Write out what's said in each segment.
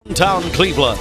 Downtown Cleveland.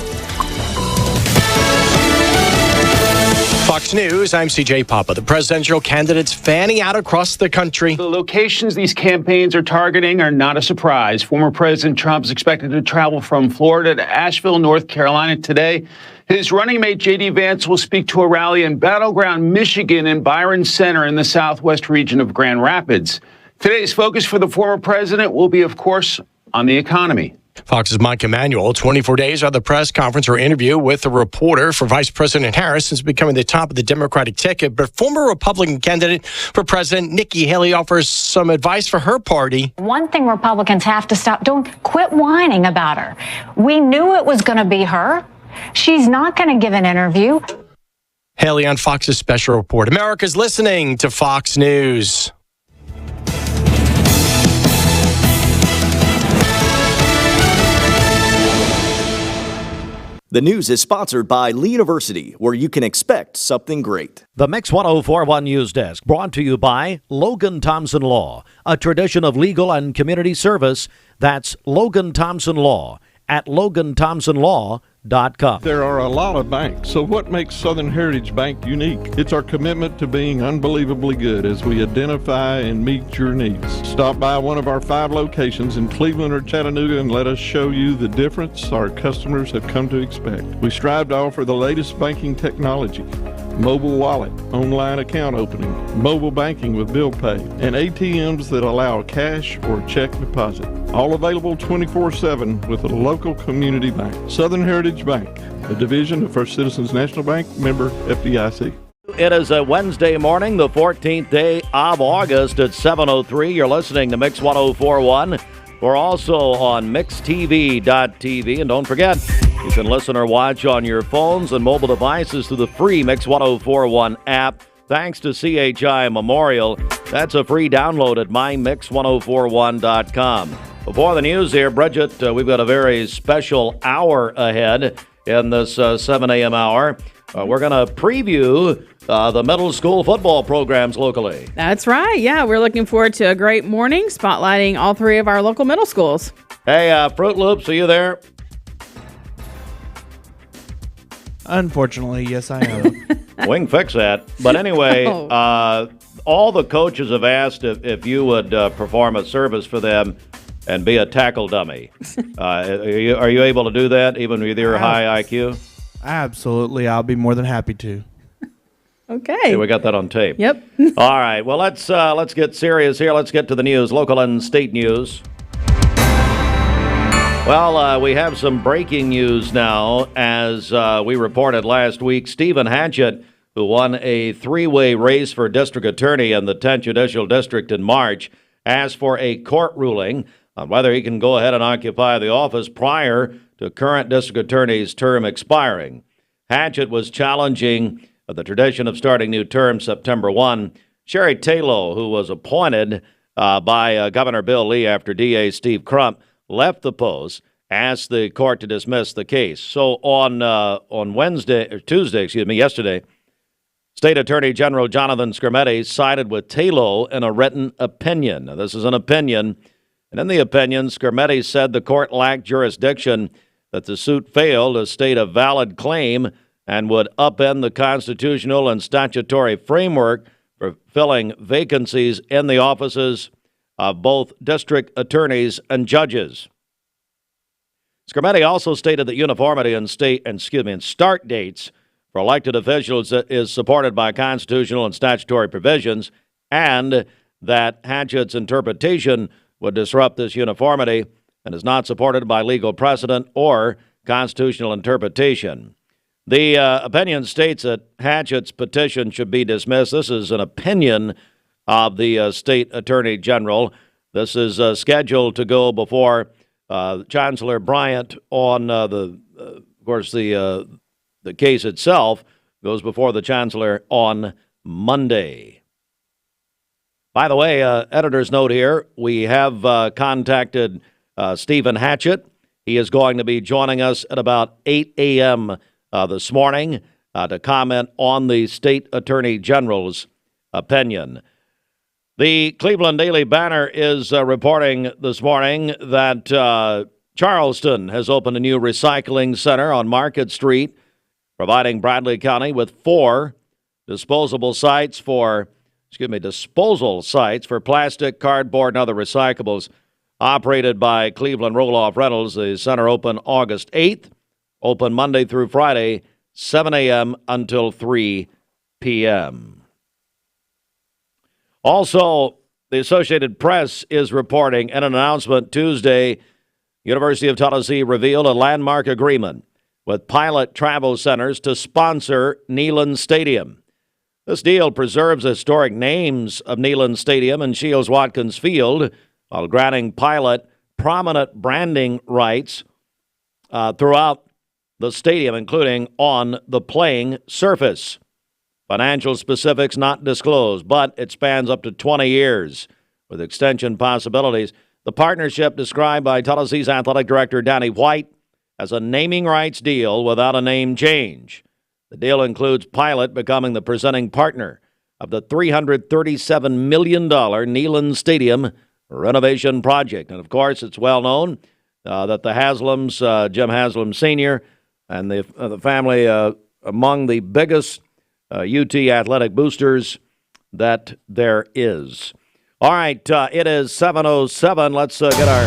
Fox News, I'm CJ Papa. The presidential candidates fanning out across the country. The locations these campaigns are targeting are not a surprise. Former President Trump is expected to travel from Florida to Asheville, North Carolina today. His running mate, J.D. Vance, will speak to a rally in battleground Michigan in Byron Center in the southwest region of Grand Rapids. Today's focus for the former president will be, of course, on the economy. Fox's Mike Emanuel, 24 days of the press conference or interview with a reporter for Vice President Harris since becoming the top of the Democratic ticket. But former Republican candidate for president Nikki Haley offers some advice for her party. One thing Republicans have to stop, don't quit whining about her. We knew it was going to be her. She's not going to give an interview. Haley on Fox's special report. America's listening to Fox News. The news is sponsored by Lee University, where you can expect something great. The Mix 1041 News Desk, brought to you by Logan Thompson Law, a tradition of legal and community service. That's Logan Thompson Law at LoganThompsonLaw.com. There are a lot of banks, so what makes Southern Heritage Bank unique? It's our commitment to being unbelievably good as we identify and meet your needs. Stop by one of our 5 locations in Cleveland or Chattanooga and let us show you the difference our customers have come to expect. We strive to offer the latest banking technology, mobile wallet, online account opening, mobile banking with bill pay, and ATMs that allow cash or check deposit. All available 24/7 with a local community bank. Southern Heritage Bank, a division of First Citizens National Bank, member FDIC. It is a Wednesday morning, the 14th day of August at 7:03. You're listening to Mix 1041. We're also on MixTV.tv. And don't forget, you can listen or watch on your phones and mobile devices through the free Mix 1041 app. Thanks to CHI Memorial. That's a free download at mymix1041.com. Before the news here, Bridget, we've got a very special hour ahead in this 7 a.m. hour. We're going to preview the middle school football programs locally. That's right. Yeah, we're looking forward to a great morning, spotlighting all 3 of our local middle schools. Hey, Fruit Loops, are you there? Unfortunately, yes, I am. We can fix that. But anyway, all the coaches have asked if you would perform a service for them and be a tackle dummy. Are you able to do that, even with your high IQ? Absolutely. I'll be more than happy to. Okay. Hey, we got that on tape. Yep. All right. Well, let's get serious here. Let's get to the news, local and state news. Well, we have some breaking news now. As we reported last week, Stephen Hatchett, who won a 3-way race for district attorney in the 10th Judicial District in March, asked for a court ruling on whether he can go ahead and occupy the office prior to current district attorney's term expiring. Hatchett was challenging the tradition of starting new terms September 1. Sherry Taylor, who was appointed by Governor Bill Lee after DA Steve Crump left the post, asked the court to dismiss the case. So on yesterday, State Attorney General Jonathan Skrmetti sided with Taylor in a written opinion. Now, this is an opinion, and in the opinion, Skrmetti said the court lacked jurisdiction, that the suit failed to state a valid claim and would upend the constitutional and statutory framework for filling vacancies in the offices of both district attorneys and judges. Skrmetti also stated that uniformity in start dates for elected officials is supported by constitutional and statutory provisions, and that Hatchett's interpretation would disrupt this uniformity and is not supported by legal precedent or constitutional interpretation. The opinion states that Hatchett's petition should be dismissed. This is an opinion of the State Attorney General. This is scheduled to go before Chancellor Bryant on the case itself goes before the Chancellor on Monday. By the way, editor's note here, we have contacted Stephen Hatchett. He is going to be joining us at about 8 a.m. This morning to comment on the State Attorney General's opinion. The Cleveland Daily Banner is reporting this morning that Charleston has opened a new recycling center on Market Street, providing Bradley County with 4 disposal sites for plastic, cardboard, and other recyclables. Operated by Cleveland Roll-Off Rentals, the center opened August 8th, open Monday through Friday, 7 a.m. until 3 p.m. Also, the Associated Press is reporting in an announcement Tuesday, University of Tennessee revealed a landmark agreement with Pilot Travel Centers to sponsor Neyland Stadium. This deal preserves the historic names of Neyland Stadium and Shields-Watkins Field while granting Pilot prominent branding rights throughout the stadium, including on the playing surface. Financial specifics not disclosed, but it spans up to 20 years with extension possibilities. The partnership, described by Tennessee's athletic director Danny White, as a naming rights deal without a name change. The deal includes Pilot becoming the presenting partner of the $337 million Neyland Stadium renovation project. And, of course, it's well known that the Haslams, Jim Haslam Sr., and the family among the biggest UT athletic boosters that there is. All right, it is 7:07. Let's get our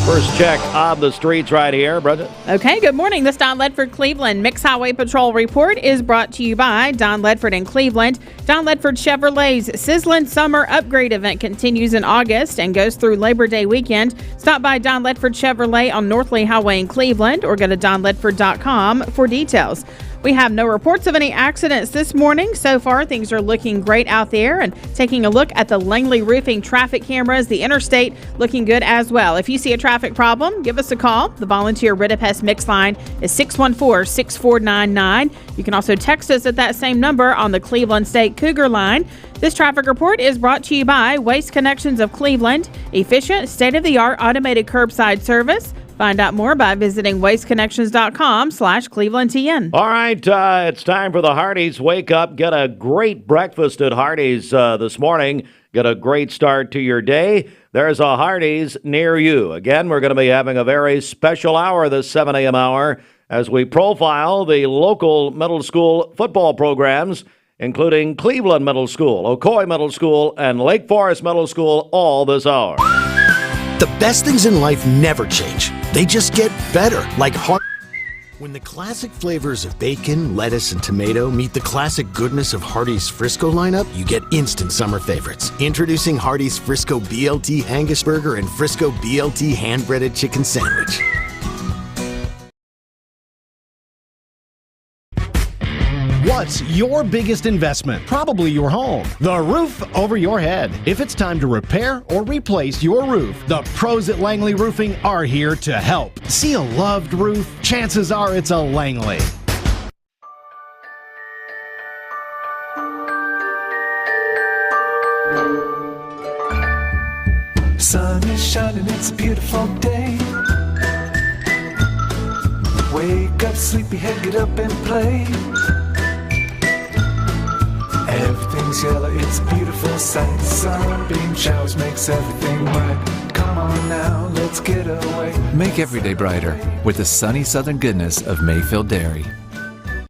first check on the streets right here, Bridget. Okay, good morning. This Don Ledford Cleveland Mixed Highway Patrol report is brought to you by Don Ledford in Cleveland. Don Ledford Chevrolet's Sizzling Summer Upgrade event continues in August and goes through Labor Day weekend. Stop by Don Ledford Chevrolet on North Lee Highway in Cleveland or go to donledford.com for details. We have no reports of any accidents this morning. So far, things are looking great out there. And taking a look at the Langley Roofing traffic cameras, the interstate looking good as well. If you see a traffic problem, give us a call. The volunteer Ridipest Mix line is 614-6499. You can also text us at that same number on the Cleveland State Cougar line. This traffic report is brought to you by Waste Connections of Cleveland, efficient, state-of-the-art automated curbside service. Find out more by visiting wasteconnections.com/ClevelandTN. All right, it's time for the Hardee's Wake Up. Get a great breakfast at Hardee's this morning. Get a great start to your day. There's a Hardee's near you. Again, we're going to be having a very special hour, this 7 a.m. hour, as we profile the local middle school football programs, including Cleveland Middle School, Ocoee Middle School, and Lake Forest Middle School, all this hour. The best things in life never change. They just get better, like when the classic flavors of bacon, lettuce, and tomato meet the classic goodness of Hardee's Frisco lineup, you get instant summer favorites. Introducing Hardee's Frisco BLT Angus Burger and Frisco BLT Hand-Breaded Chicken Sandwich. What's your biggest investment? Probably your home. The roof over your head. If it's time to repair or replace your roof, the pros at Langley Roofing are here to help. See a loved roof? Chances are it's a Langley. Sun is shining, it's a beautiful day. Wake up, sleepyhead, get up and play. Everything's yellow, it's a beautiful sight. Sunbeam showers makes everything bright. Come on now, let's get away. Make every day brighter with the sunny southern goodness of Mayfield Dairy.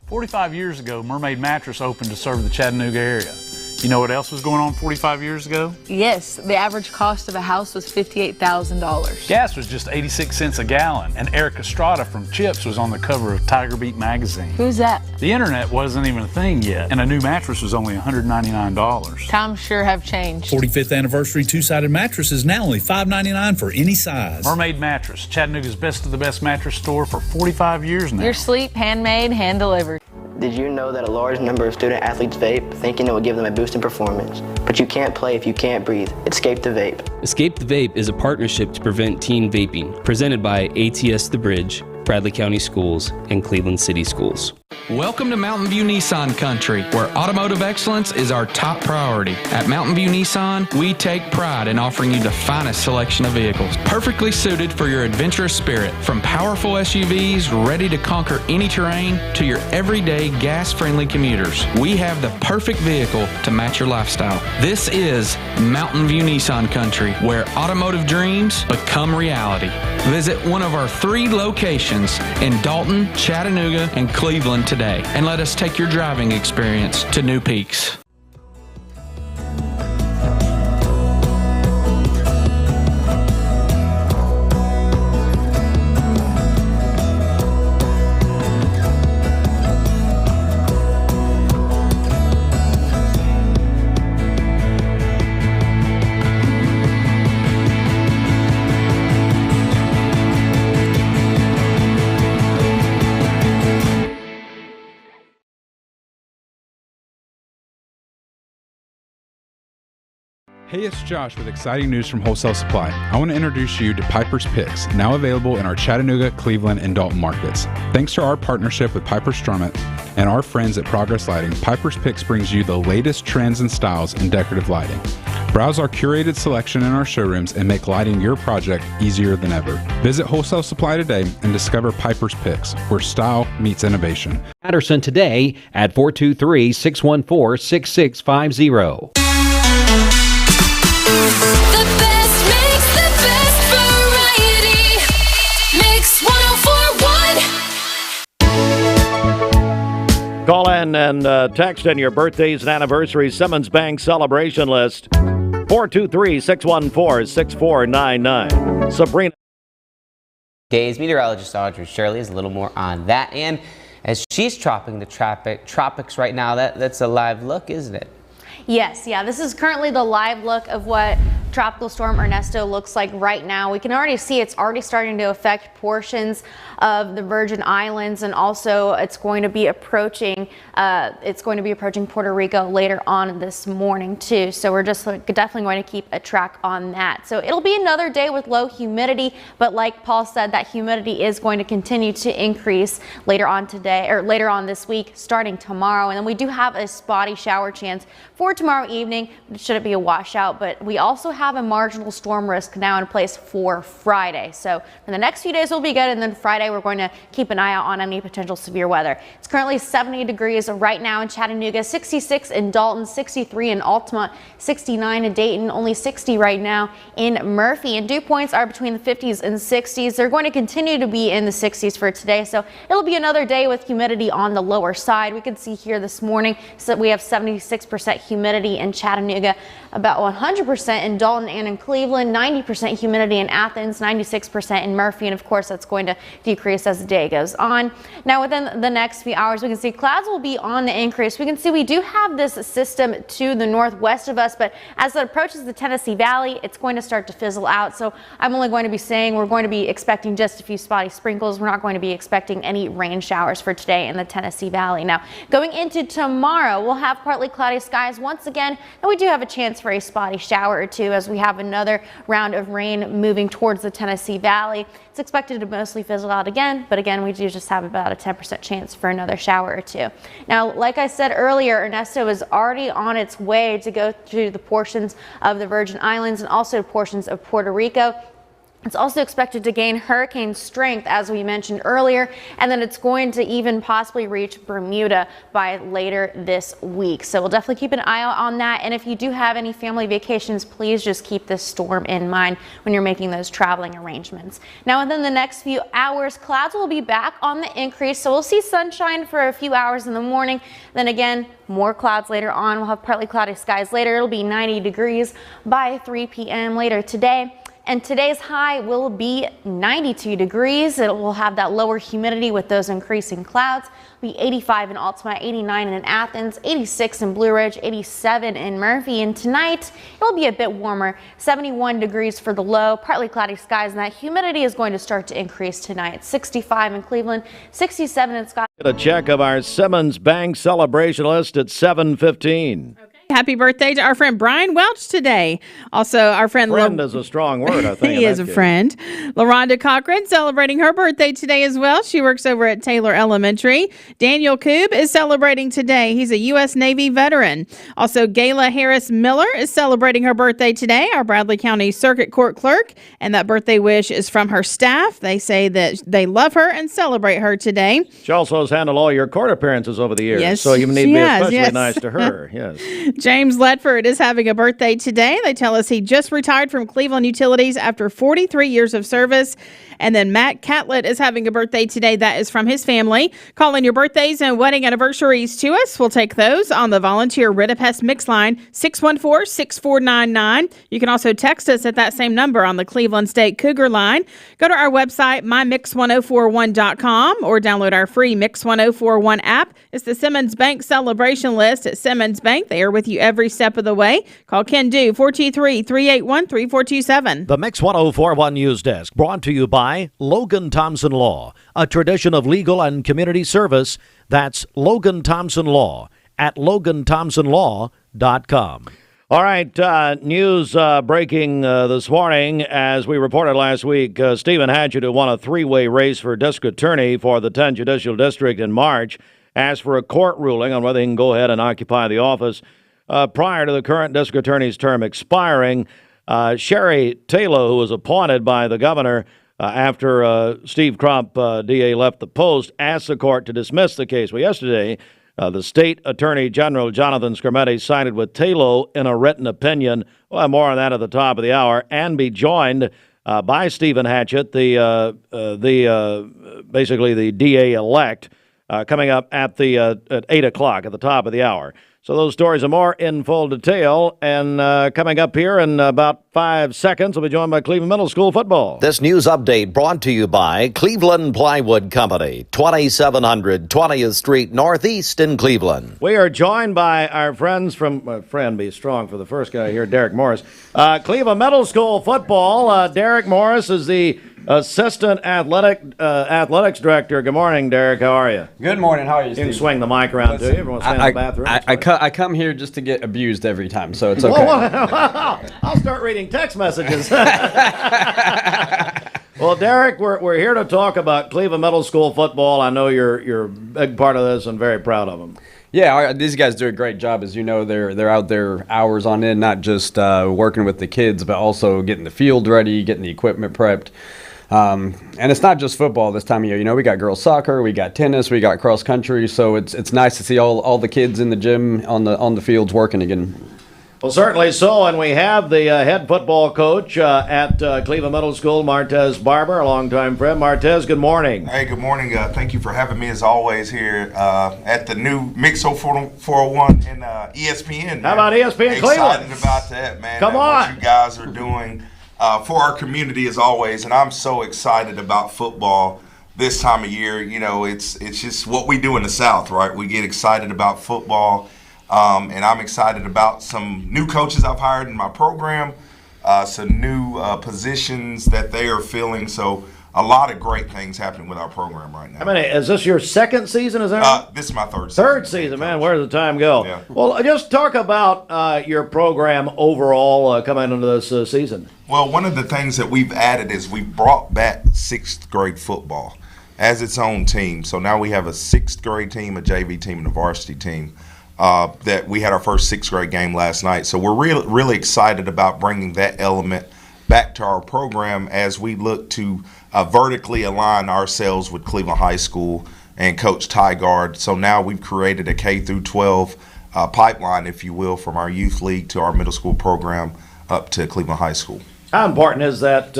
45 years ago, Mermaid Mattress opened to serve the Chattanooga area. You know what else was going on 45 years ago? Yes, the average cost of a house was $58,000. Gas was just 86 cents a gallon, and Eric Estrada from Chips was on the cover of Tiger Beat magazine. Who's that? The internet wasn't even a thing yet, and a new mattress was only $199. Times sure have changed. 45th anniversary two-sided mattress is now only $5.99 for any size. Mermaid Mattress, Chattanooga's best of the best mattress store for 45 years now. Your sleep, handmade, hand-delivered. Did you know that a large number of student athletes vape, thinking it would give them a boost in performance? But you can't play if you can't breathe. Escape the Vape. Escape the Vape is a partnership to prevent teen vaping, presented by ATS The Bridge, Bradley County Schools, and Cleveland City Schools. Welcome to Mountain View Nissan Country, where automotive excellence is our top priority. At Mountain View Nissan, we take pride in offering you the finest selection of vehicles, perfectly suited for your adventurous spirit. From powerful SUVs ready to conquer any terrain to your everyday gas-friendly commuters, we have the perfect vehicle to match your lifestyle. This is Mountain View Nissan Country, where automotive dreams become reality. Visit one of our 3 locations in Dalton, Chattanooga, and Cleveland today, and let us take your driving experience to new peaks. Hey, it's Josh with exciting news from Wholesale Supply. I want to introduce you to Piper's Picks, now available in our Chattanooga, Cleveland, and Dalton markets. Thanks to our partnership with Piper Strummett and our friends at Progress Lighting, Piper's Picks brings you the latest trends and styles in decorative lighting. Browse our curated selection in our showrooms and make lighting your project easier than ever. Visit Wholesale Supply today and discover Piper's Picks, where style meets innovation. Patterson today at 423-614-6650. The best mix, the best variety. Mix 1041. Call in and text in your birthdays and anniversaries. Simmons Bank celebration list. 423-614-6499. Sabrina. Days meteorologist Audrey Shirley is a little more on that. And as she's tropping the tropics right now, that's a live look, isn't it? Yes, yeah, this is currently the live look of what Tropical Storm Ernesto looks like right now. We can already see it's already starting to affect portions of the Virgin Islands, and also it's going to be approaching Puerto Rico later on this morning too. So we're just definitely going to keep a track on that. So it'll be another day with low humidity, but like Paul said, that humidity is going to continue to increase later on today, or later on this week, starting tomorrow. And then we do have a spotty shower chance for tomorrow evening. It shouldn't be a washout, but we also have a marginal storm risk now in place for Friday. So for the next few days will be good, and then Friday we're going to keep an eye out on any potential severe weather. It's currently 70 degrees right now in Chattanooga, 66 in Dalton, 63 in Altamont, 69 in Dayton, only 60 right now in Murphy. And dew points are between the 50s and 60s. They're going to continue to be in the 60s for today, so it'll be another day with humidity on the lower side. We can see here this morning so we have 76% humidity in Chattanooga, about 100% in Dalton and in Cleveland, 90% humidity in Athens, 96% in Murphy, and of course that's going to decrease as the day goes on. Now within the next few hours we can see clouds will be on the increase. We can see we do have this system to the northwest of us, but as it approaches the Tennessee Valley, it's going to start to fizzle out. So I'm only going to be saying we're going to be expecting just a few spotty sprinkles. We're not going to be expecting any rain showers for today in the Tennessee Valley. Now going into tomorrow, we'll have partly cloudy skies once again, and we do have a chance for a spotty shower or two as we have another round of rain moving towards the Tennessee Valley. It's expected to mostly fizzle out again, but again, we do just have about a 10% chance for another shower or two. Now, like I said earlier, Ernesto is already on its way to go through the portions of the Virgin Islands and also portions of Puerto Rico. It's also expected to gain hurricane strength, as we mentioned earlier, and then it's going to even possibly reach Bermuda by later this week. So we'll definitely keep an eye out on that. And if you do have any family vacations, please just keep this storm in mind when you're making those traveling arrangements. Now, within the next few hours, clouds will be back on the increase. So we'll see sunshine for a few hours in the morning. Then again, more clouds later on. We'll have partly cloudy skies later. It'll be 90 degrees by 3 p.m. later today. And today's high will be 92 degrees. It will have that lower humidity with those increasing clouds. It'll be 85 in Altamont, 89 in Athens, 86 in Blue Ridge, 87 in Murphy. And tonight, it'll be a bit warmer, 71 degrees for the low, partly cloudy skies, and that humidity is going to start to increase tonight. 65 in Cleveland, 67 in Scott. Get a check of our Simmons Bank celebration list at 7:15. Okay, Happy birthday to our friend Brian Welch today. Also, our friend... Friend is a strong word, I think. He is a friend. LaRonda Cochran celebrating her birthday today as well. She works over at Taylor Elementary. Daniel Koob is celebrating today. He's a U.S. Navy veteran. Also, Gayla Harris Miller is celebrating her birthday today, our Bradley County Circuit Court clerk. And that birthday wish is from her staff. They say that they love her and celebrate her today. She also has handled all your court appearances over the years. Yes, so you need to be especially yes. nice to her. Yes. James Ledford is having a birthday today. They tell us he just retired from Cleveland Utilities after 43 years of service. And then Matt Catlett is having a birthday today. That is from his family. Call in your birthdays and wedding anniversaries to us. We'll take those on the volunteer Ridipest Mix line, 614-6499. You can also text us at that same number on the Cleveland State Cougar line. Go to our website, mymix1041.com, or download our free Mix 1041 app. It's the Simmons Bank celebration list at Simmons Bank. They are with you every step of the way. Call Ken Do, 423-381-3427. The Mix 1041 News Desk, brought to you by Logan Thompson Law, a tradition of legal and community service. That's Logan Thompson Law at LoganThompsonLaw.com. All right, news breaking this morning. As we reported last week, Stephen Hatchett, who won a three-way race for district attorney for the 10th Judicial District in March, asked for a court ruling on whether he can go ahead and occupy the office prior to the current district attorney's term expiring. Sherry Taylor, who was appointed by the governor after Steve Crump, DA, left the post, asked the court to dismiss the case. Well, yesterday, the state attorney general, Jonathan Skrmetti, sided with Taylor in a written opinion. We'll have more on that at the top of the hour, and be joined by Stephen Hatchett, basically the DA-elect, coming up at 8 o'clock at the top of the hour. So those stories and more in full detail. And coming up here in about 5 seconds, we'll be joined by Cleveland Middle School football. This news update brought to you by Cleveland Plywood Company, 2700 20th Street Northeast in Cleveland. We are joined by our friends from, friend be strong for the first guy here, Derek Morris. Cleveland Middle School football. Derek Morris is the assistant athletics director. Good morning, Derek. How are you? Good morning. How are you, Steve? You can swing the mic around, too. Everyone's staying in the bathroom. I come here just to get abused every time, so it's okay. I'll start reading text messages. Well, Derek, we're here to talk about Cleveland Middle School football. I know you're a big part of this and very proud of them. Yeah, these guys do a great job. As you know, they're out there hours on end, not just working with the kids, but also getting the field ready, getting the equipment prepped. And it's not just football this time of year. You know, we got girls soccer, we got tennis, we got cross country. So it's nice to see all the kids in the gym on the fields working again. Well, certainly so, and we have the head football coach at Cleveland Middle School, Martez Barber, a longtime friend. Martez, good morning. Hey, good morning. Thank you for having me, as always, here at the new Mix 401 and ESPN. Man. How about ESPN Cleveland? Excited about that, man. Come on. What you guys are doing for our community, as always, and I'm so excited about football this time of year. You know, it's just what we do in the South, right? We get excited about football. And I'm excited about some new coaches I've hired in my program, some new positions that they are filling. So a lot of great things happening with our program right now. I mean, is this your second season? Is that right? This is my third season. Third season, man. Where does the time go? Yeah. Well, just talk about your program overall coming into this season. Well, one of the things that we've added is we've brought back sixth grade football as its own team. So now we have a sixth grade team, a JV team, and a varsity team. That we had our first sixth grade game last night. So we're really excited about bringing that element back to our program as we look to vertically align ourselves with Cleveland High School and Coach Tygard. So now we've created a K through 12 pipeline, if you will, from our youth league to our middle school program up to Cleveland High School. How important is that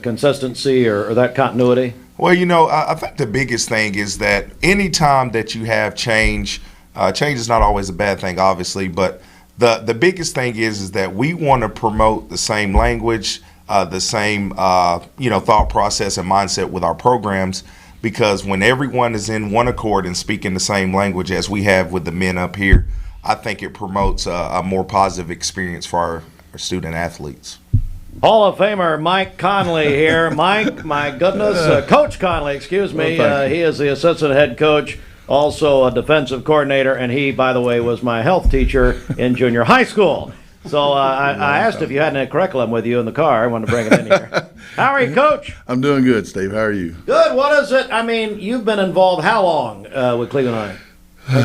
consistency or that continuity? Well, you know, I think the biggest thing is that anytime that you have change is not always a bad thing, obviously, but the biggest thing is that we want to promote the same language, the same thought process and mindset with our programs, because when everyone is in one accord and speaking the same language as we have with the men up here, I think it promotes a more positive experience for our student athletes. Hall of Famer Mike Conley here. Mike, my goodness, Coach Conley, excuse me. He is the assistant head coach also a defensive coordinator, and he, by the way, was my health teacher in junior high school. So I asked if you had any curriculum with you in the car. I wanted to bring it in here. How are you, Coach? I'm doing good, Steve. How are you? Good. What is it? I mean, you've been involved how long with Cleveland High?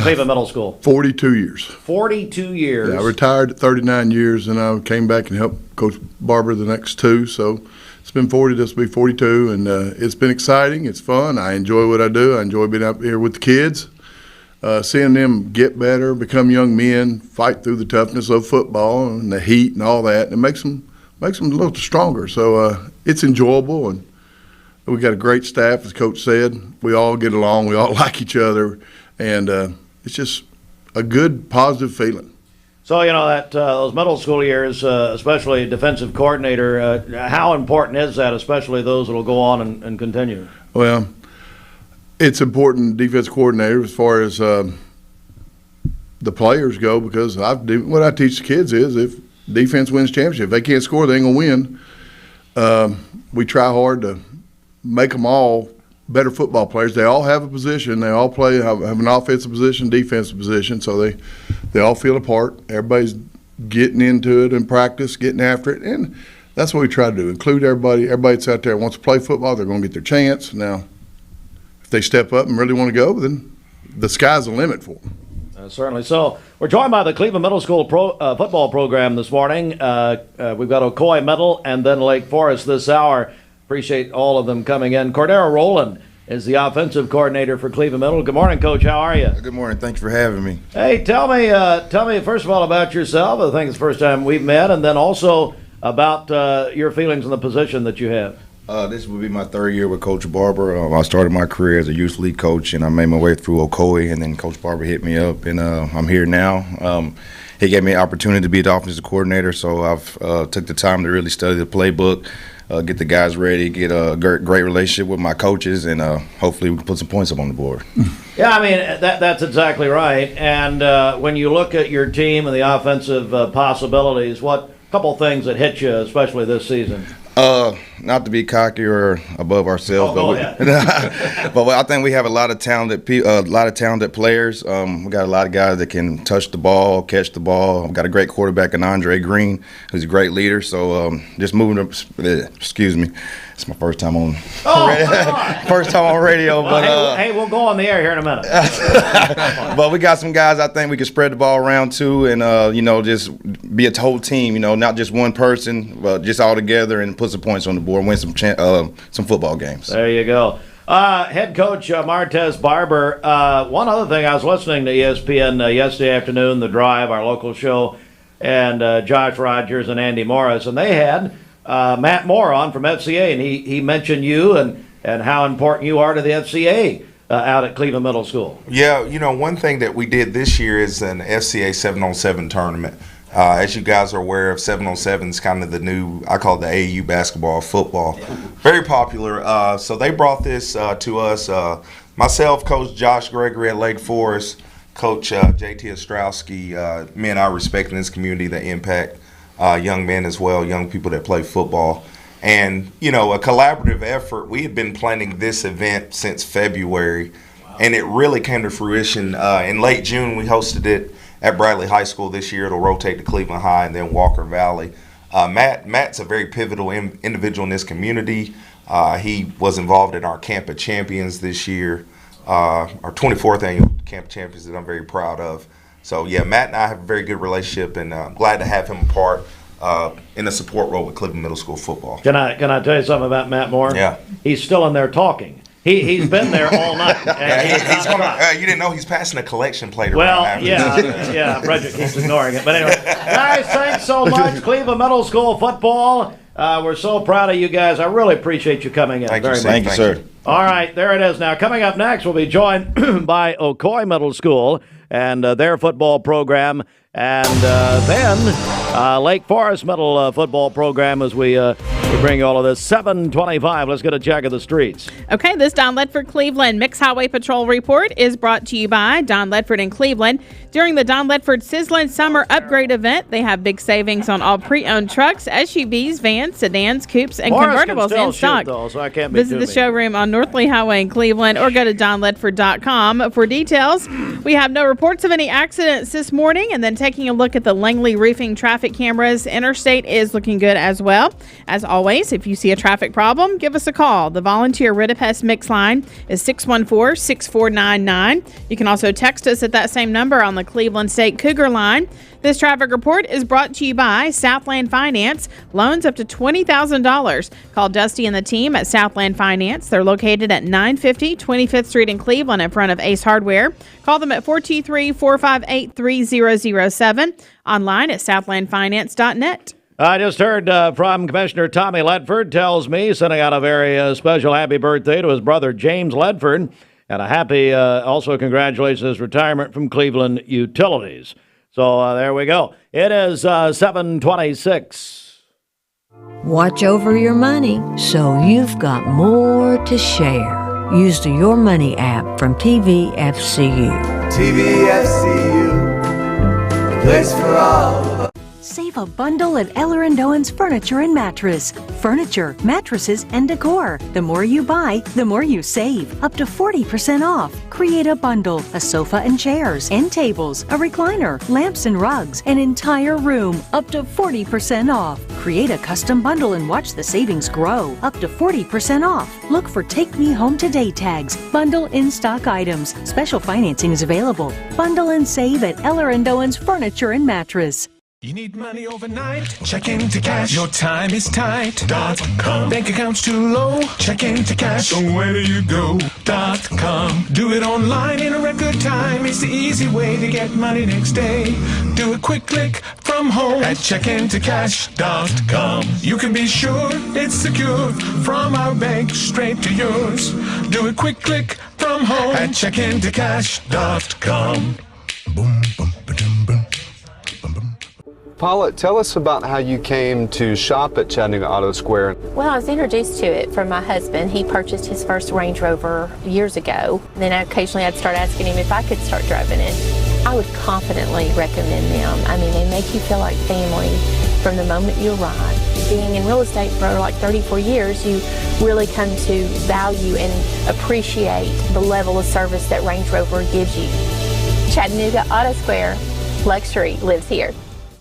Cleveland Middle School? 42 years. 42 years. Yeah, I retired at 39 years, and I came back and helped Coach Barber the next 2. So it's been 40, this will be 42, and it's been exciting. It's fun. I enjoy what I do. I enjoy being up here with the kids. Seeing them get better, become young men, fight through the toughness of football and the heat and all that, and it makes them a little stronger. So it's enjoyable, and we got a great staff, as Coach said. We all get along, we all like each other, and it's just a good, positive feeling. So, that those middle school years, especially defensive coordinator, how important is that, especially those that will go on and continue? Well, it's important, defense coordinator, as far as the players go, because what I teach the kids is if defense wins championship, if they can't score, they ain't going to win. We try hard to make them all better football players. They all have a position. They all have an offensive position, defensive position, so they all feel a part. Everybody's getting into it in practice, getting after it, and that's what we try to do, include everybody. Everybody that's out there wants to play football, they're going to get their chance. Now, if they step up and really want to go, then the sky's the limit for them. Certainly. So we're joined by the Cleveland Middle School football program this morning. We've got Ocoee Middle and then Lake Forest this hour. Appreciate all of them coming in. Cordero Rowland is the offensive coordinator for Cleveland Middle. Good morning, Coach. How are you? Good morning. Thanks for having me. Hey, tell me first of all about yourself. I think it's the first time we've met, and then also about your feelings on the position that you have. This will be my 3rd year with Coach Barber. I started my career as a youth league coach, and I made my way through Ocoee, and then Coach Barber hit me up, and I'm here now. He gave me an opportunity to be the offensive coordinator, so I've took the time to really study the playbook, get the guys ready, get a great relationship with my coaches, and hopefully we can put some points up on the board. Yeah, I mean, that's exactly right. And when you look at your team and the offensive possibilities, what couple things that hit you, especially this season? Not to be cocky or above ourselves, but I think we have a lot of talented players. We got a lot of guys that can touch the ball, catch the ball. We've got a great quarterback in Andre Green, who's a great leader. So just moving up. Excuse me, it's my first time on radio. But hey, we'll go on the air here in a minute. But we got some guys I think we can spread the ball around to, and just be a whole team. Not just one person, but just all together and put some points on the board, win some football games. There you go. Head coach Martez Barber. One other thing, I was listening to ESPN yesterday afternoon, The Drive, our local show, and Josh Rogers and Andy Morris, and they had Matt Moore on from FCA, and he mentioned you and how important you are to the FCA out at Cleveland Middle School. Yeah, one thing that we did this year is an FCA 7-on-7 tournament. As you guys are aware of, 7-on-7 is kind of the new, I call it the AAU basketball, football. Very popular. So they brought this to us. Myself, Coach Josh Gregory at Lake Forest, Coach J.T. Ostrowski, men I respect in this community that impact young men as well, young people that play football. And, a collaborative effort. We had been planning this event since February, and it really came to fruition. In late June, we hosted it at Bradley High School this year. It'll rotate to Cleveland High and then Walker Valley. Matt's a very pivotal individual in this community. He was involved in our Camp of Champions this year, our 24th annual Camp of Champions that I'm very proud of. So, yeah, Matt and I have a very good relationship, and I'm glad to have him a part in a support role with Cleveland Middle School football. Can I tell you something about Matt Moore? Yeah. He's still in there talking. He's been there all night. You didn't know he's passing a collection plate around. Well, yeah. Bridget keeps ignoring it. But anyway, guys, thanks so much. Cleveland Middle School football. We're so proud of you guys. I really appreciate you coming in. Thank you, sir. All right, there it is. Now, coming up next, we'll be joined by Ocoee Middle School and their football program, and then Lake Forest Middle football program as we bring bring you all of this. 7:25. Let's get a check of the streets. Okay, this Don Ledford Cleveland Mix Highway Patrol report is brought to you by Don Ledford in Cleveland. During the Don Ledford Sizzlin' Summer Upgrade event, they have big savings on all pre-owned trucks, SUVs, vans, sedans, coupes, and Morris convertibles can still in stock. shoot, though, so I can't be Visit too the mean. showroom on North Lee Highway in Cleveland or go to donledford.com for details. We have no reports of any accidents this morning. And then taking a look at the Langley Roofing traffic cameras, Interstate is looking good as well. As always, if you see a traffic problem, give us a call. The volunteer Ritapest Mix line is 614-6499. You can also text us at that same number on the Cleveland State Cougar line. This traffic report is brought to you by Southland Finance. Loans up to $20,000. Call Dusty and the team at Southland Finance. They're located at 950 25th Street in Cleveland in front of Ace Hardware. Call them at 423-458-3007. Online at southlandfinance.net. I just heard from Commissioner Tommy Ledford. Tells me sending out a very special happy birthday to his brother James Ledford, and a happy also congratulations his retirement from Cleveland Utilities. So there we go. It is 7:26. Watch over your money so you've got more to share. Use the Your Money app from TVFCU. TVFCU, the place for all of us. Save a bundle at Eller & Owen's Furniture and Mattress. Furniture, mattresses, and decor. The more you buy, the more you save. Up to 40% off. Create a bundle, a sofa and chairs, end tables, a recliner, lamps and rugs, an entire room. Up to 40% off. Create a custom bundle and watch the savings grow. Up to 40% off. Look for Take Me Home Today tags. Bundle in-stock items. Special financing is available. Bundle and save at Eller & Owen's Furniture and Mattress. You need money overnight? Check into cash. Your time is tight. .com. Bank account's too low? Check into cash. So where do you go? .com. Do it online in a record time. It's the easy way to get money next day. Do a quick click from home at checkintocash.com. You can be sure it's secure from our bank straight to yours. Do a quick click from home at checkintocash.com. Boom, boom, ba-dum, boom. Paula, tell us about how you came to shop at Chattanooga Auto Square. Well, I was introduced to it from my husband. He purchased his first Range Rover years ago. Then occasionally I'd start asking him if I could start driving it. I would confidently recommend them. I mean, they make you feel like family from the moment you arrive. Being in real estate for like 34 years, you really come to value and appreciate the level of service that Range Rover gives you. Chattanooga Auto Square, luxury lives here.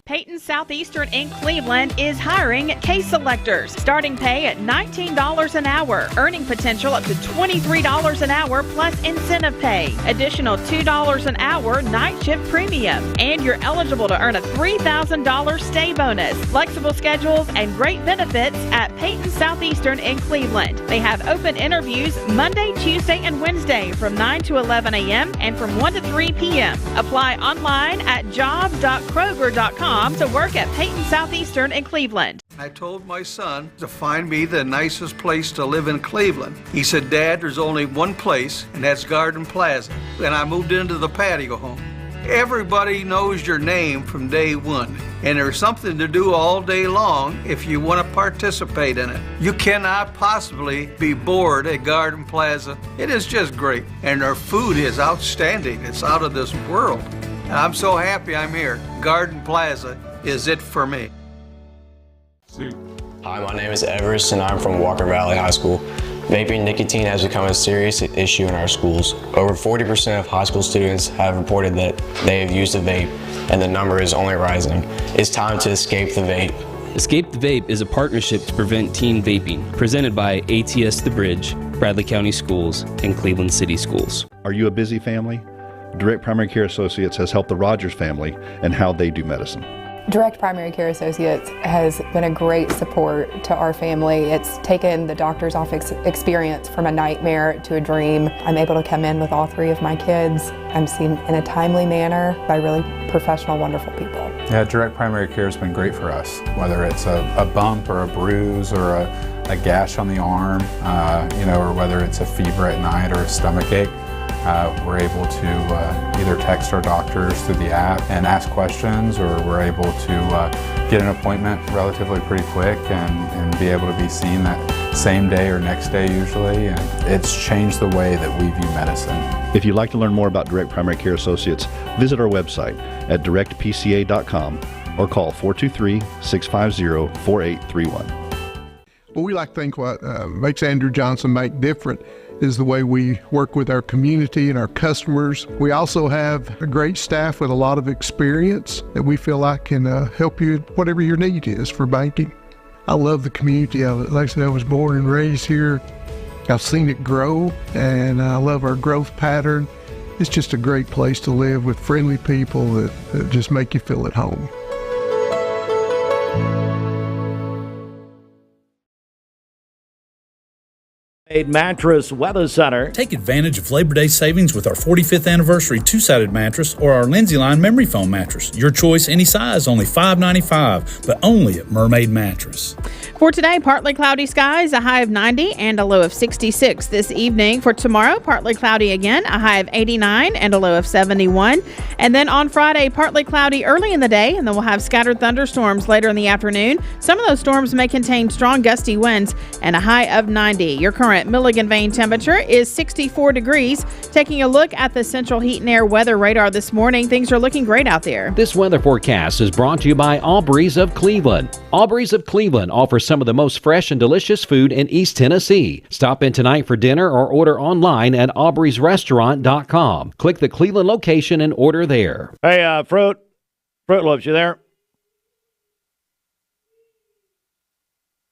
Peyton Southeastern in Cleveland is hiring case selectors. Starting pay at $19 an hour. Earning potential up to $23 an hour plus incentive pay. Additional $2 an hour night shift premium. And you're eligible to earn a $3,000 stay bonus. Flexible schedules and great benefits at Peyton Southeastern in Cleveland. They have open interviews Monday, Tuesday, and Wednesday from 9 to 11 a.m. and from 1 to 3 p.m. Apply online at job.kroger.com to work at Peyton Southeastern in Cleveland. I told my son to find me the nicest place to live in Cleveland. He said, Dad, there's only one place, and that's Garden Plaza. And I moved into the patio home. Everybody knows your name from day one, and there's something to do all day long if you want to participate in it. You cannot possibly be bored at Garden Plaza. It is just great, and their food is outstanding. It's out of this world. And I'm so happy I'm here. Garden Plaza is it for me. Hi, my name is Everest and I'm from Walker Valley High School. Vaping nicotine has become a serious issue in our schools. Over 40% of high school students have reported that they have used a vape, and the number is only rising. It's time to escape the vape. Escape the Vape is a partnership to prevent teen vaping, presented by ATS The Bridge, Bradley County Schools, and Cleveland City Schools. Are you a busy family? Direct Primary Care Associates has helped the Rogers family and how they do medicine. Direct Primary Care Associates has been a great support to our family. It's taken the doctor's office experience from a nightmare to a dream. I'm able to come in with all three of my kids. I'm seen in a timely manner by really professional, wonderful people. Yeah, Direct Primary Care has been great for us, whether it's a bump or a bruise or a gash on the arm, or whether it's a fever at night or a stomach ache. We're able to either text our doctors through the app and ask questions, or we're able to get an appointment relatively pretty quick and be able to be seen that same day or next day usually. And it's changed the way that we view medicine. If you'd like to learn more about Direct Primary Care Associates, visit our website at directpca.com or call 423-650-4831. Well, we like to think what makes Andrew Johnson make different is the way we work with our community and our customers. We also have a great staff with a lot of experience that we feel like can help you whatever your need is for banking. I love the community of it. Like I said, I was born and raised here. I've seen it grow, and I love our growth pattern. It's just a great place to live with friendly people that just make you feel at home. Mattress Weather Center. Take advantage of Labor Day savings with our 45th anniversary two-sided mattress or our Lindsay Line memory foam mattress. Your choice, any size, only $5.95, but only at Mermaid Mattress. For today, partly cloudy skies, a high of 90 and a low of 66 this evening. For tomorrow, partly cloudy again, a high of 89 and a low of 71. And then on Friday, partly cloudy early in the day, and then we'll have scattered thunderstorms later in the afternoon. Some of those storms may contain strong gusty winds and a high of 90. Your current Milligan Vane temperature is 64 degrees. Taking a look at the Central Heat and Air weather radar this morning, things are looking great out there. This weather forecast is brought to you by Aubrey's of Cleveland. Aubrey's of Cleveland offers some of the most fresh and delicious food in East Tennessee. Stop in tonight for dinner or order online at aubreysrestaurant.com. Click the Cleveland location and order there. Hey, Fruit Loops, you there?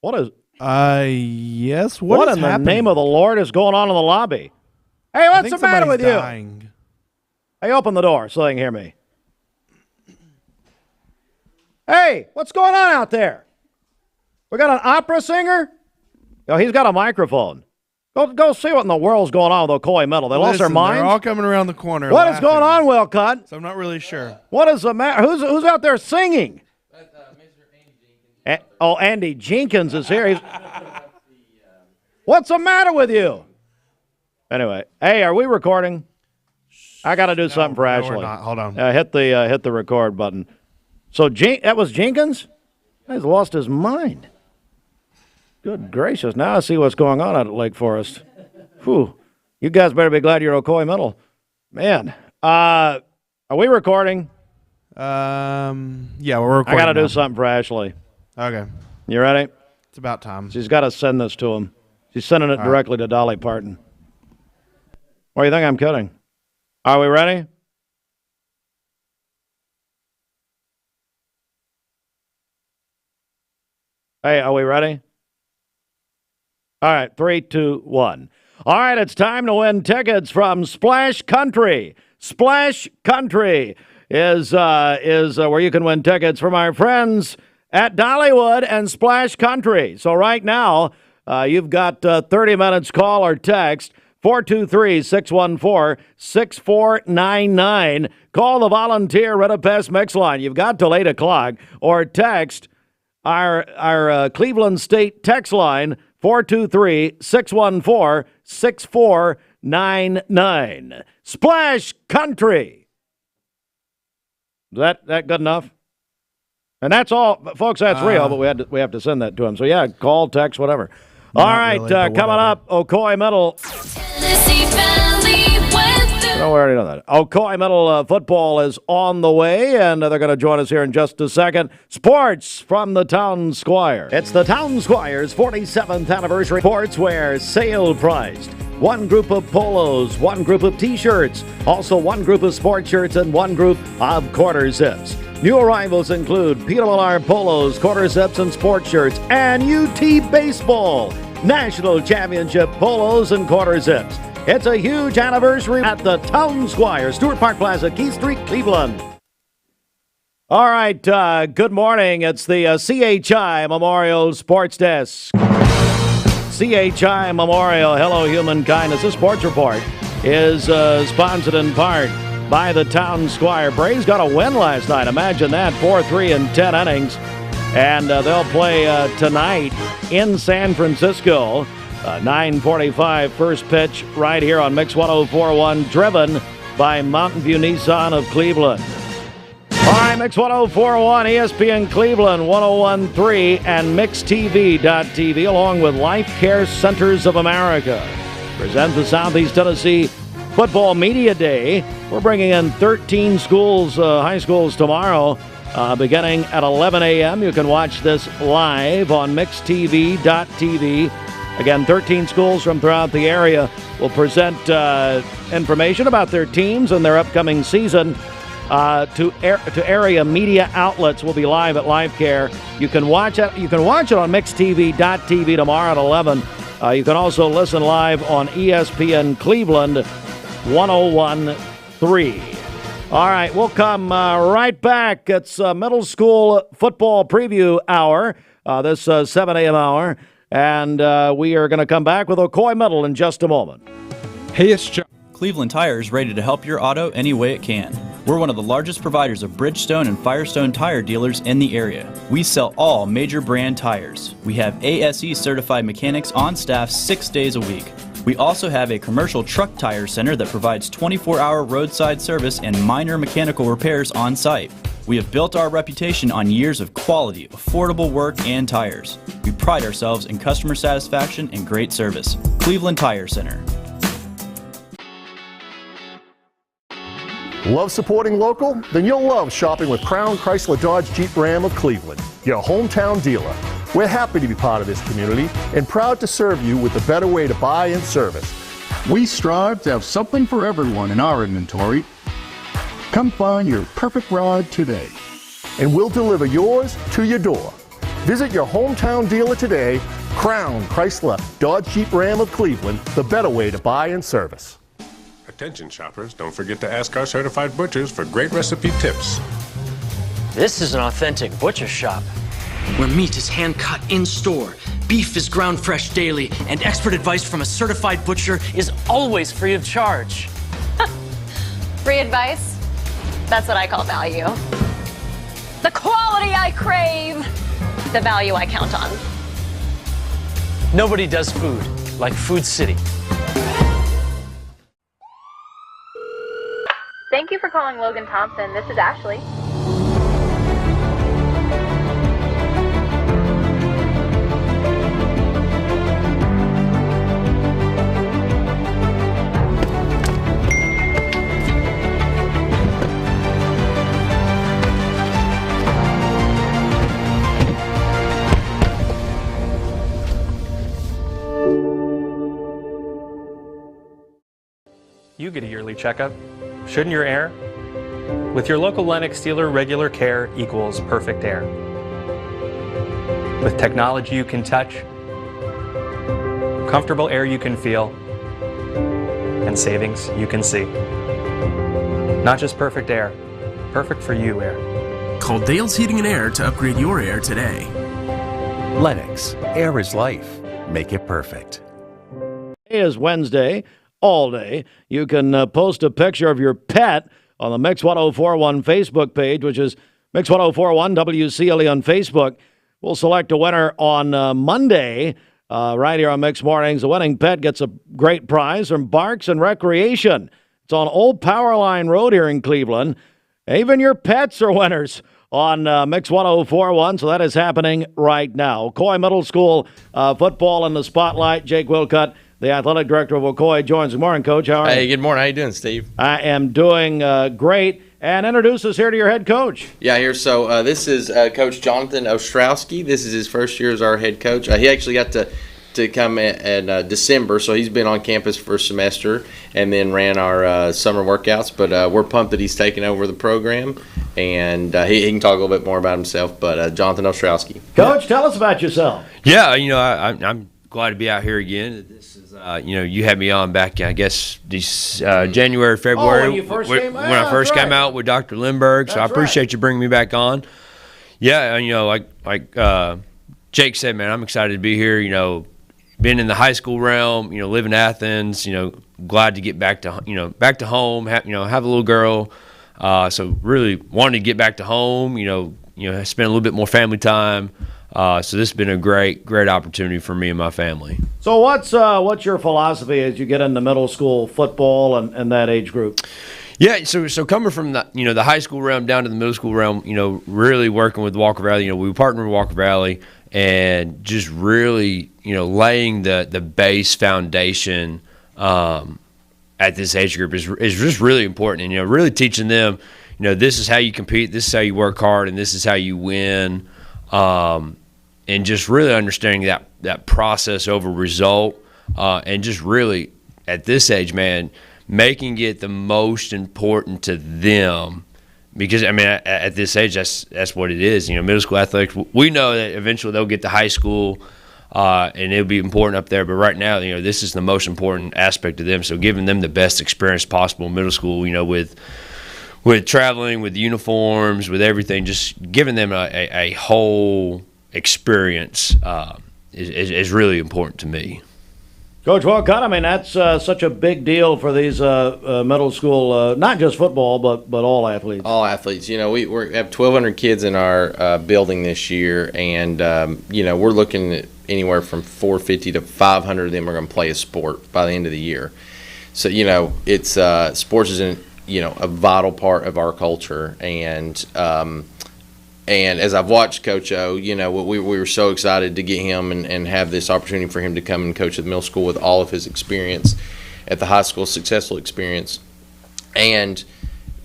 What is... Yes. What is in happening? the name of the Lord is going on in the lobby? Hey, what's the matter with dying. you? Hey, open the door so they can hear me. Hey, what's going on out there? We got an opera singer? Oh, he's got a microphone. Go see what in the world's going on with Ocoee Metal. They lost their minds? They're all coming around the corner. What is going on, Wilcott? So I'm not really sure. What is the matter? Who's out there singing? Andy Jenkins is here. What's the matter with you? Anyway, hey, are we recording? I got to do something for Ashley. We're not. Hold on. Hit the record button. So that was Jenkins? He's lost his mind. Good gracious! Now I see what's going on out at Lake Forest. Whew! You guys better be glad you're Ocoee Middle, man. Are we recording? Yeah, we're recording. I got to do something for Ashley. Okay. You ready? It's about time. She's got to send this to him. She's sending it directly to Dolly Parton. What do you think I'm kidding? Are we ready? Hey, are we ready? All right, 3, 2, 1. All right, it's time to win tickets from Splash Country. Splash Country is where you can win tickets from our friends at Dollywood and Splash Country. So right now, you've got 30 minutes call or text 423-614-6499. Call the Volunteer Redapest Mix Line. You've got till 8 o'clock, or text our Cleveland State text line 423-614-6499. Splash Country. Is that good enough? And that's all, folks. That's real, but we have to send that to him. So yeah, call, text, whatever. All right, really, coming up, Ocoee Middle. No, we already know that. Ocoee Middle football is on the way, and they're going to join us here in just a second. Sports from the Town Squire. It's the Town Squire's 47th anniversary sportswear sale priced. One group of polos, one group of T-shirts, also one group of sports shirts, and one group of quarter zips. New arrivals include Peter Millar polos, quarter zips, and sports shirts, and UT Baseball National Championship polos and quarter zips. It's a huge anniversary at the Town Squire, Stewart Park Plaza, Key Street, Cleveland. All right, good morning. It's the CHI Memorial Sports Desk. CHI Memorial, Hello Humankind. This sports report is sponsored in part by the Town Squire. Braves got a win last night. Imagine that, 4-3 in 10 innings. And they'll play tonight in San Francisco. 9:45 first pitch right here on Mix 104.1, driven by Mountain View Nissan of Cleveland. All right, Mix 104.1, ESPN Cleveland 101.3, and MixTV.tv, along with Life Care Centers of America, present the Southeast Tennessee Football Media Day. We're bringing in 13 schools, high schools tomorrow, beginning at 11 a.m. You can watch this live on MixTV.tv. Again, 13 schools from throughout the area will present information about their teams and their upcoming season to area media outlets. Will be live at Life Care. You can watch it. You can watch it on MixTV.tv tomorrow at 11. You can also listen live on ESPN Cleveland 101.3. All right, we'll come right back. It's middle school football preview hour. This 7 a.m. hour. And we are going to come back with Ocoee Middle in just a moment. Hey, it's John. Cleveland Tire is ready to help your auto any way it can. We're one of the largest providers of Bridgestone and Firestone tire dealers in the area. We sell all major brand tires. We have ASE certified mechanics on staff 6 days a week. We also have a commercial truck tire center that provides 24-hour roadside service and minor mechanical repairs on site. We have built our reputation on years of quality, affordable work and tires. We pride ourselves in customer satisfaction and great service. Cleveland Tire Center. Love supporting local? Then you'll love shopping with Crown Chrysler Dodge Jeep Ram of Cleveland, your hometown dealer. We're happy to be part of this community and proud to serve you with a better way to buy and service. We strive to have something for everyone in our inventory. Come find your perfect ride today. And we'll deliver yours to your door. Visit your hometown dealer today, Crown Chrysler Dodge Jeep Ram of Cleveland, the better way to buy and service. Attention shoppers, don't forget to ask our certified butchers for great recipe tips. This is an authentic butcher shop, where meat is hand-cut in-store, beef is ground fresh daily, and expert advice from a certified butcher is always free of charge. Free advice? That's what I call value. The quality I crave, the value I count on. Nobody does food like Food City. Thank you for calling Logan Thompson. This is Ashley. You get a yearly checkup. Shouldn't your air? With your local Lennox dealer, regular care equals perfect air. With technology you can touch, comfortable air you can feel, and savings you can see. Not just perfect air, perfect for you air. Call Dale's Heating and Air to upgrade your air today. Lennox, air is life. Make it perfect. It is Wednesday. All day. You can post a picture of your pet on the Mix 104.1 Facebook page, which is Mix 104.1 WCLE on Facebook. We'll select a winner on Monday right here on Mix Mornings. The winning pet gets a great prize from Barks and Recreation. It's on Old Power Line Road here in Cleveland. Even your pets are winners on Mix 104.1, so that is happening right now. Ocoee Middle School football in the spotlight. Jake Wilcutt, the athletic director of Ocoee, joins. Good morning, Coach. How are you? Hey, good morning. How you doing, Steve? I am doing great. And introduce us here to your head coach. Yeah, here. So this is Coach Jonathan Ostrowski. This is his first year as our head coach. He actually got to come in December, so he's been on campus for a semester and then ran our summer workouts. But we're pumped that he's taken over the program, and he can talk a little bit more about himself. But Jonathan Ostrowski. Coach, tell us about yourself. Yeah, I'm glad to be out here again. This is, you had me on back, I guess, this January, February. When you first came out. When I first came out with Dr. Lindbergh, so I appreciate you bringing me back on. Yeah, like Jake said, man, I'm excited to be here. Been in the high school realm, live in Athens. Glad to get back to home. Have a little girl. So really wanted to get back to home. Spend a little bit more family time. So this has been a great opportunity for me and my family. So what's your philosophy as you get into middle school football and that age group? Yeah, so coming from the high school realm down to the middle school realm, really working with Walker Valley, we partnered with Walker Valley and just really, laying the base foundation at this age group is just really important, and really teaching them, this is how you compete, this is how you work hard, and this is how you win, and just really understanding that process over result, and just really at this age, man, making it the most important to them, because at this age that's what it is. Middle school athletics, we know that eventually they'll get to high school, and it'll be important up there. But right now, this is the most important aspect of them. So giving them the best experience possible in middle school, with traveling, with uniforms, with everything, just giving them a whole experience is really important to me. Coach Walcott, that's such a big deal for these middle school, not just football, but all athletes. All athletes. We have 1,200 kids in our building this year, and we're looking at anywhere from 450 to 500 of them are going to play a sport by the end of the year. So it's sports is a vital part of our culture, and as I've watched Coach O, we were so excited to get him and have this opportunity for him to come and coach at the middle school with all of his experience at the high school, successful experience. And,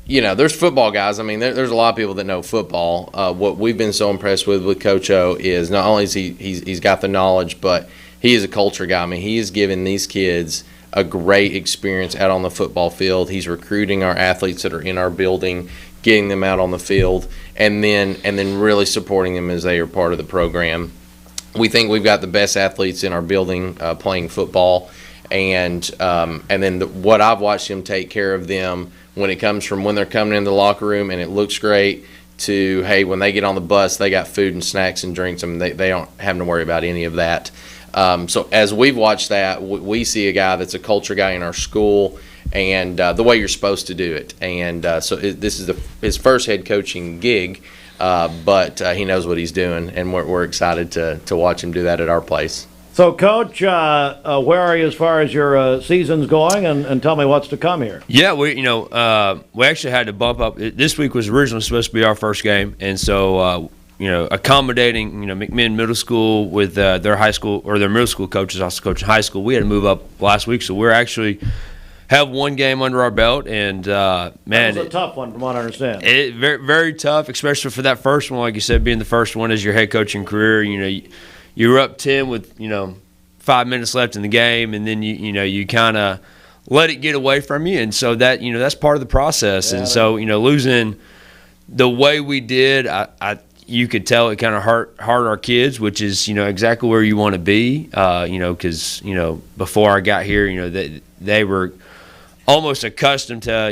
there's football guys. There's a lot of people that know football. What we've been so impressed with Coach O is not only is he's got the knowledge, but he is a culture guy. he is giving these kids a great experience out on the football field. He's recruiting our athletes that are in our building, getting them out on the field, and then really supporting them as they are part of the program. We think we've got the best athletes in our building playing football, and then what I've watched him take care of them when it comes from when they're coming in the locker room and it looks great to, hey, when they get on the bus, they got food and snacks and drinks. They don't have to worry about any of that. So as we've watched that, we see a guy that's a culture guy in our school, and the way you're supposed to do it. And so this is his first head coaching gig, but he knows what he's doing, and we're excited to watch him do that at our place. So, Coach, where are you as far as your season's going, and tell me what's to come here? Yeah, we actually had to bump up. This week was originally supposed to be our first game, and so accommodating McMinn Middle School with their high school or their middle school coaches also coaching high school, we had to move up last week, so we're actually have one game under our belt, and man, it was a tough one from what I understand. Very, very tough, especially for that first one. Like you said, being the first one as your head coaching career, you were up 10 with 5 minutes left in the game, and then you kind of let it get away from you, and so that that's part of the process. Yeah, and so losing the way we did, you could tell it kind of hurt our kids, which is exactly where you want to be. Because before I got here, they were almost accustomed to,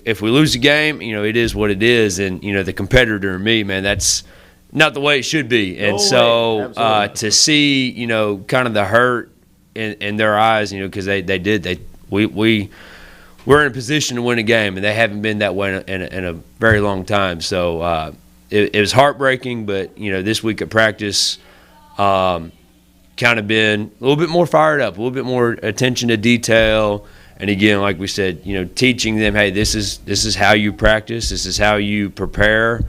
if we lose the game, it is what it is. And, the competitor in me, man, that's not the way it should be. And to see, kind of the hurt in their eyes, because we were in a position to win a game, and they haven't been that way in a very long time. So it was heartbreaking, but, this week at practice kind of been a little bit more fired up, a little bit more attention to detail. And again, like we said, teaching them, hey, this is how you practice, this is how you prepare.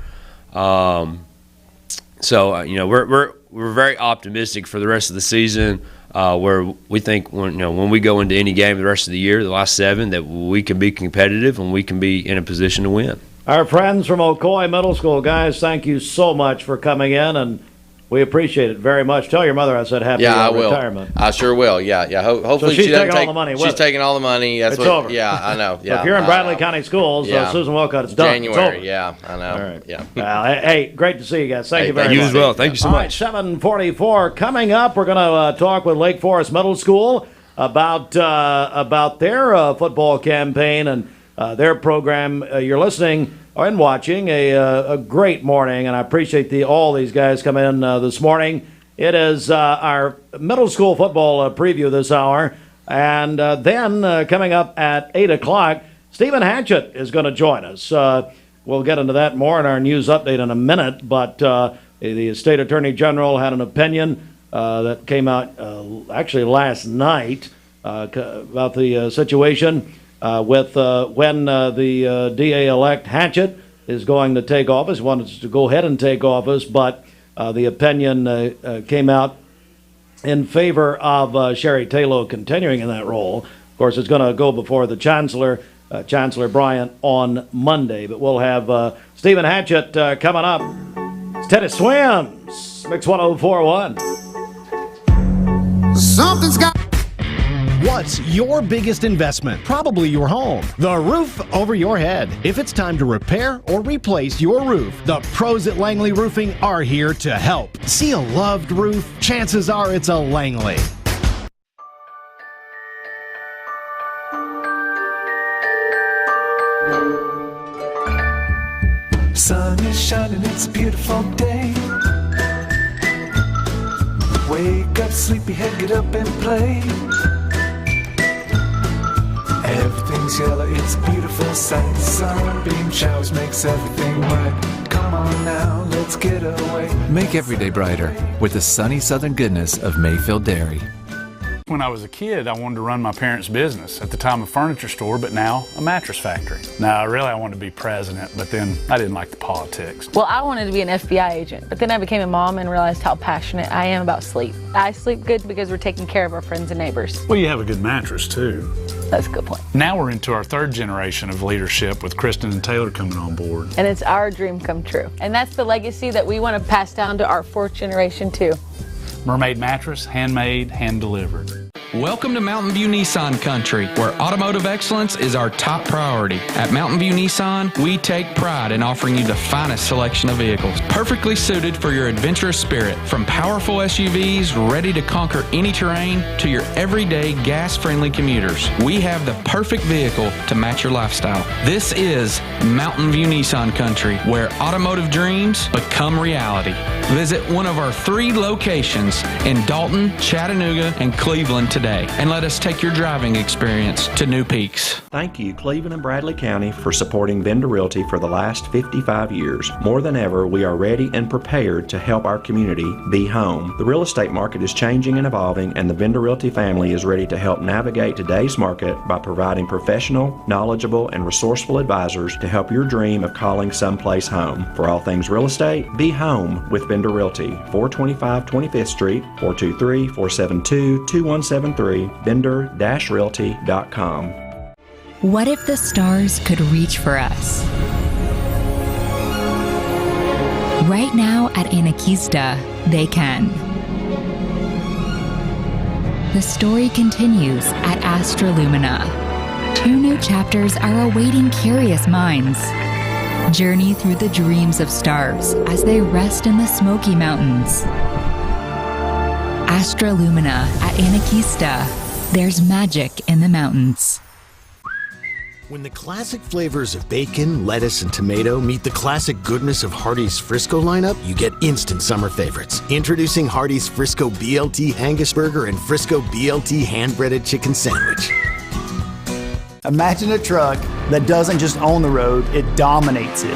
So we're very optimistic for the rest of the season, where we think when we go into any game the rest of the year, the last 7, that we can be competitive and we can be in a position to win. Our friends from Ocoee Middle School, guys, thank you so much for coming in, and we appreciate it very much. Tell your mother I said happy retirement. I sure will. Yeah. Hopefully so she's taking all the money. She's taking all the money. That's it's over. Yeah, I know. Yeah. So if you're in Bradley County Schools, Susan Walcott, it's done. January. It's over. Yeah, I know. All right. Yeah. Well, hey, great to see you guys. Thank you very much. You as well. Thank you so much. All right, 7:44 coming up. We're going to talk with Lake Forest Middle School about their football campaign and their program. You're listening and watching a great morning, and I appreciate all these guys coming in this morning. It is our middle school football preview this hour, and then coming up at 8 o'clock, Stephen Hatchett is going to join us. We'll get into that more in our news update in a minute, but The state attorney general had an opinion that came out actually last night about the situation with when the DA-elect Hatchett is going to take office. He wanted to go ahead and take office, but the opinion came out in favor of Sherry Taylor continuing in that role. Of course, it's going to go before the Chancellor, Chancellor Bryant, on Monday. But we'll have Stephen Hatchett coming up. It's Teddy Swims, Mix 104.1. Something's got... What's your biggest investment? Probably your home. The roof over your head. If it's time to repair or replace your roof, the pros at Langley Roofing are here to help. See a loved roof? Chances are it's a Langley. Sun is shining, it's a beautiful day. Wake up, sleepyhead, get up and play. Everything's yellow, it's a beautiful sight. Sunbeam showers makes everything right. Come on now, let's get away. Make every day brighter with the sunny southern goodness of Mayfield Dairy. When I was a kid, I wanted to run my parents' business. At the time, a furniture store, but now a mattress factory. Now, really, I wanted to be president, but then I didn't like the politics. Well, I wanted to be an FBI agent, but then I became a mom and realized how passionate I am about sleep. I sleep good because we're taking care of our friends and neighbors. Well, you have a good mattress, too. That's a good point. Now we're into our third generation of leadership with Kristen and Taylor coming on board. And it's our dream come true. And that's the legacy that we want to pass down to our fourth generation, too. Mermaid mattress, handmade, hand-delivered. Welcome to Mountain View Nissan Country, where automotive excellence is our top priority. At Mountain View Nissan, we take pride in offering you the finest selection of vehicles, perfectly suited for your adventurous spirit. From powerful SUVs ready to conquer any terrain to your everyday gas-friendly commuters, we have the perfect vehicle to match your lifestyle. This is Mountain View Nissan Country, where automotive dreams become reality. Visit one of our 3 locations in Dalton, Chattanooga, and Cleveland today, and let us take your driving experience to new peaks. Thank you, Cleveland and Bradley County, for supporting Vendor Realty for the last 55 years. More than ever, we are ready and prepared to help our community be home. The real estate market is changing and evolving, and the Vendor Realty family is ready to help navigate today's market by providing professional, knowledgeable, and resourceful advisors to help your dream of calling someplace home. For all things real estate, be home with Vendor Realty, 425 25th Street, 423-472-2173, vendor-realty.com. What if the stars could reach for us? Right now at Anakista, they can. The story continues at Astralumina. 2 new chapters are awaiting curious minds. Journey through the dreams of stars as they rest in the Smoky Mountains. Astralumina at Anakista. There's magic in the mountains. When the classic flavors of bacon, lettuce, and tomato meet the classic goodness of Hardee's Frisco lineup, you get instant summer favorites. Introducing Hardee's Frisco BLT Angus Burger and Frisco BLT Hand-Breaded Chicken Sandwich. Imagine a truck that doesn't just own the road, it dominates it.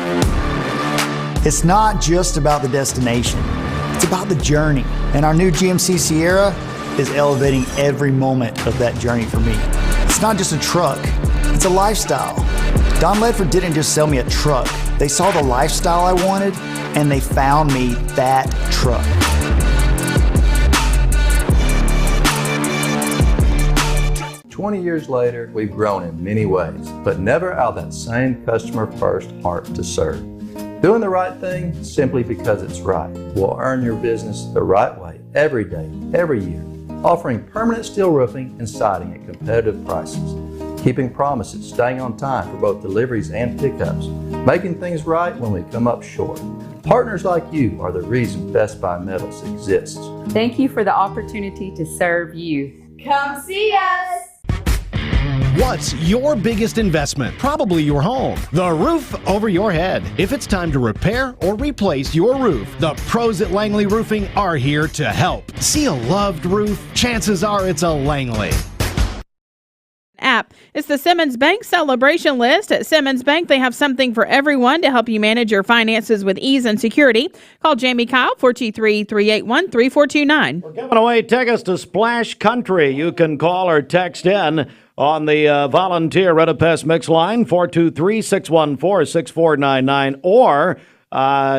It's not just about the destination, it's about the journey. And our new GMC Sierra is elevating every moment of that journey for me. It's not just a truck, it's a lifestyle. Don Ledford didn't just sell me a truck. They saw the lifestyle I wanted, and they found me that truck. "20 years later, we've grown in many ways, but never out of that same customer-first heart to serve. Doing the right thing simply because it's right will earn your business the right way every day, every year, offering permanent steel roofing and siding at competitive prices, keeping promises, staying on time for both deliveries and pickups, making things right when we come up short. Partners like you are the reason Best Buy Metals exists." Thank you for the opportunity to serve you. Come see us! What's your biggest investment? Probably your home. The roof over your head. If it's time to repair or replace your roof, the pros at Langley Roofing are here to help. See a loved roof? Chances are it's a Langley. App It's the Simmons Bank Celebration List. At Simmons Bank, they have something for everyone to help you manage your finances with ease and security. Call Jamie Kyle, 423-381-3429. We're giving away tickets to Splash Country. You can call or text in on the volunteer Redapest Mix line, 423-614-6499, or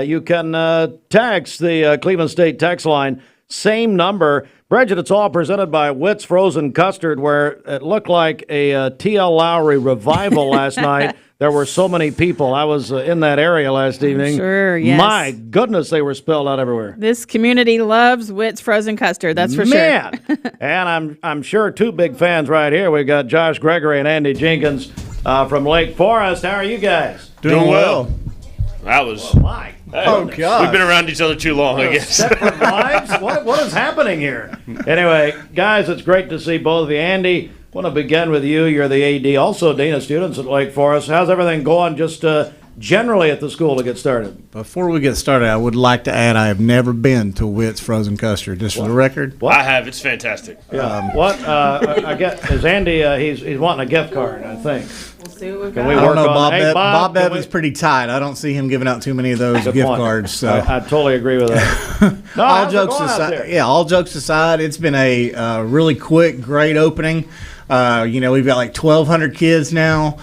you can text the Cleveland State text line, same number. Bridget, it's all presented by Witt's Frozen Custard, where it looked like a T.L. Lowry revival last night. There were so many people. I was in that area last evening. Sure, yes. My goodness, they were spilled out everywhere. This community loves Witt's Frozen Custard, that's for sure. sure. And I'm sure two big fans right here. We've got Josh Gregory and Andy Jenkins from Lake Forest. How are you guys? Doing well. That was. Oh, my. Oh, God. We've been around each other too long, I guess. Separate lives? What is happening here? Anyway, guys, it's great to see both of you. Andy, I want to begin with you. You're the AD, also Dean of Students at Lake Forest. How's everything going just generally at the school to get started? Before we get started, I would like to add I have never been to Witt's Frozen Custard, just for the record. I have. It's fantastic. Yeah. I get is Andy, he's wanting a gift card, I think. We'll see what we've Can got. we work on Bob, Hey, Bob Evans pretty tight. I don't see him giving out too many of those Good gift point. cards. So. I totally agree with that. No, all how's it jokes going out aside, there? all jokes aside, it's been a really quick, great opening. We've got like 1,200 kids now,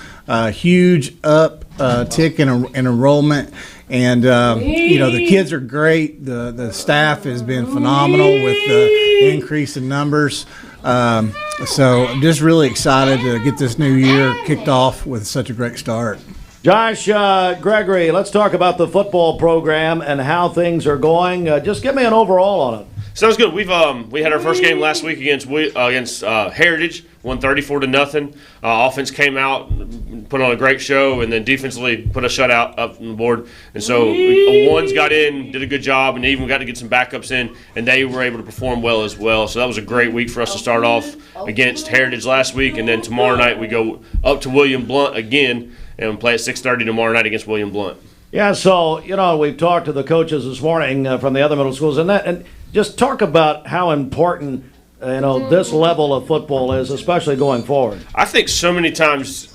huge tick in enrollment. And, the kids are great. The staff has been phenomenal with the increase in numbers. So I'm just really excited to get this new year kicked off with such a great start. Josh Gregory, let's talk about the football program and how things are going. Just give me an overall on it. Sounds good. We had our first game last week against Heritage, won 34-0. Offense came out, put on a great show, and then defensively put a shutout up on the board. And so ones got in, did a good job, and even got to get some backups in, and they were able to perform well as well. So that was a great week for us to start off against Heritage last week, and then tomorrow night we go up to William Blount again and play at 6:30 tomorrow night against William Blount. Yeah, so, we've talked to the coaches this morning from the other middle schools, and just talk about how important, this level of football is, especially going forward. I think so many times,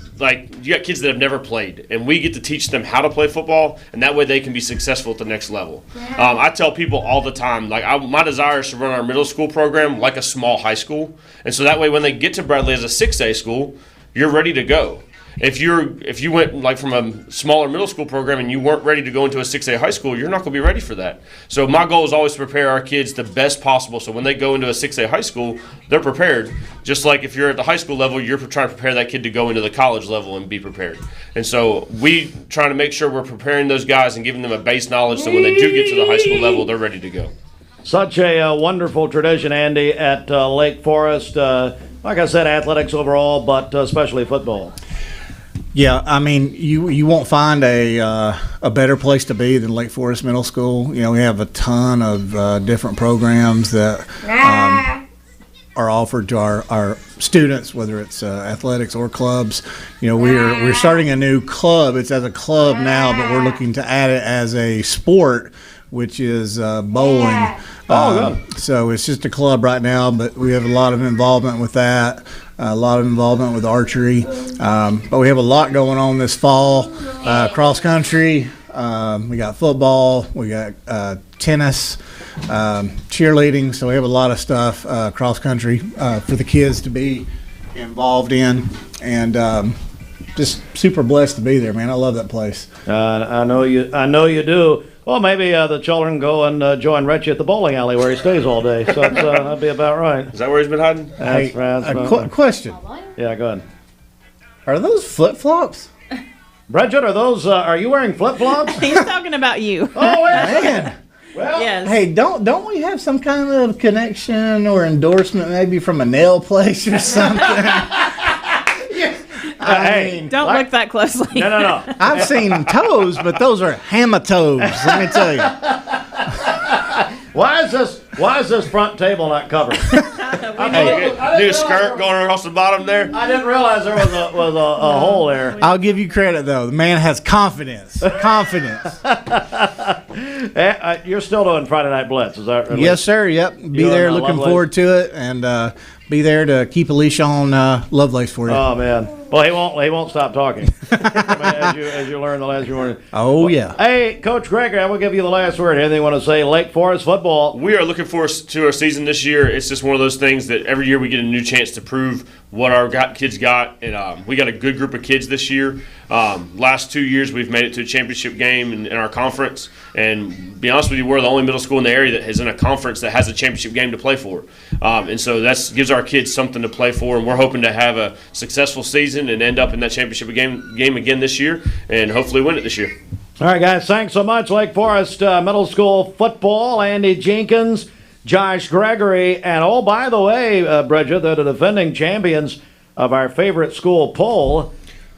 you got kids that have never played, and we get to teach them how to play football, and that way they can be successful at the next level. I tell people all the time, my desire is to run our middle school program like a small high school, and so that way when they get to Bradley as a 6A school, you're ready to go. If you went from a smaller middle school program and you weren't ready to go into a 6A high school, you're not going to be ready for that. So my goal is always to prepare our kids the best possible. So when they go into a 6A high school, they're prepared. Just like if you're at the high school level, you're trying to prepare that kid to go into the college level and be prepared. And so we trying to make sure we're preparing those guys and giving them a base knowledge so when they do get to the high school level, they're ready to go. Such a wonderful tradition, Andy, at Lake Forest. Like I said, athletics overall, but especially football. Yeah, I mean, you won't find a better place to be than Lake Forest Middle School. We have a ton of different programs that are offered to our students, whether it's athletics or clubs. We're starting a new club. It's as a club now, but we're looking to add it as a sport, which is bowling. So it's just a club right now, but we have a lot of involvement with that. A lot of involvement with archery, but we have a lot going on this fall. Cross country, we got football, we got tennis, cheerleading. So we have a lot of stuff cross country for the kids to be involved in, and just super blessed to be there, man. I love that place. I know you do. Well, maybe the children go and join Richie at the bowling alley where he stays all day. So that'd be about right. Is that where he's been hiding? Question. Yeah, go ahead. Are those flip-flops? Bridget, are you wearing flip-flops? He's talking about you. Oh, man. Well, yes. Hey, don't we have some kind of connection or endorsement maybe from a nail place or something? Don't look that closely. No. I've seen toes, but those are hammer toes. Let me tell you. Why is this front table not covered? New skirt going across the bottom there. I didn't realize there was a hole there. I'll give you credit though. The man has confidence. You're still doing Friday Night Blitz, is that right? Yes, sir. Yep. Be there. Looking forward to it, and be there to keep a leash on Lovelace for you. Oh man. Well, he won't stop talking. as you learn the last few mornings. Oh, yeah. Hey, Coach Gregory, I will give you the last word. Anything you want to say? Lake Forest football. We are looking forward to our season this year. It's just one of those things that every year we get a new chance to prove what our kids got. And we got a good group of kids this year. Last 2 years we've made it to a championship game in our conference. And to be honest with you, we're the only middle school in the area that is in a conference that has a championship game to play for. And so that gives our kids something to play for. And we're hoping to have a successful season and end up in that championship game again this year and hopefully win it this year. All right, guys, thanks so much. Lake Forest Middle School football, Andy Jenkins, Josh Gregory, and oh, by the way, Bridget, they're the defending champions of our favorite school poll.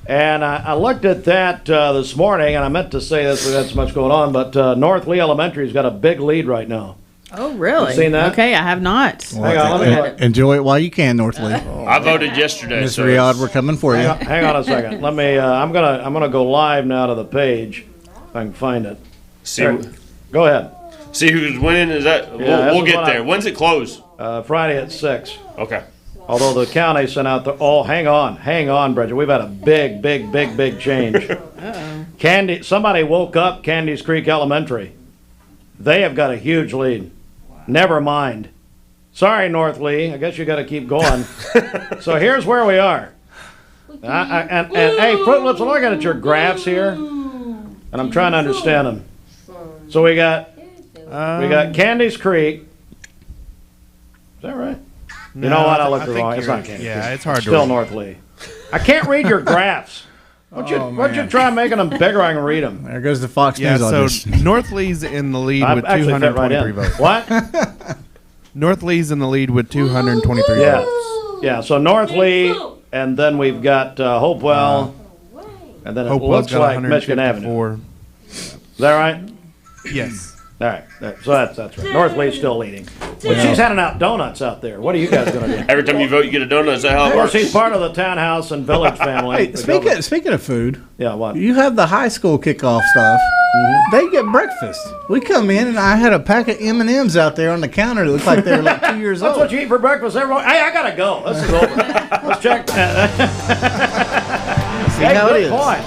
And I looked at that this morning, and I meant to say this, we had so much going on, but North Lee Elementary's got a big lead right now. Oh, really? You seen that? Okay, I have not. Well, hang on, let me enjoy it while you can, North Lee. I voted yesterday. Miss Riyadh, we're coming for you. Hang on a second. Let me. I'm gonna go live now to the page. If I can find it. Go ahead. See who's winning. Is that? We'll get there. When's it close? Friday at 6. Okay. Although the county sent out the. Oh, hang on, Bridget. We've had a big change. Uh-oh. Somebody woke up Candies Creek Elementary. They have got a huge lead. Never mind. Sorry, North Lee. I guess you got to keep going. So here's where we are. And hey, Fruit Loops, I'm looking at your graphs here, and I'm trying to understand them. So we got Candies Creek. Is that right? No, you know what? I looked wrong. It's not Candies Creek. Yeah, it's hard to Still read. North Lee. I can't read your graphs. Why don't you try making them bigger? I can read them. There goes the Fox Yeah, News. so North Lee's in the lead with actually fit right 223 in. votes. What? North Lee's in the lead with 223 votes. Yeah, so North Lee, and then we've got Hopewell, and then it Hopewell's looks got like Michigan Avenue. Is that right? Yes. All right, so that's right. North Lee's still leading. But she's handing out donuts out there. What are you guys going to do? Every time you vote, you get a donut. Is that how it Of course, works? he's part of the townhouse and village family. Hey, speaking of food, yeah, what? You have the high school kickoff stuff. Mm-hmm. They get breakfast. We come in and I had a pack of M&Ms out there on the counter that looked like they were like 2 years old. That's what you eat for breakfast every morning. Hey, I gotta go. This is over. Let's check. See how it is. Point.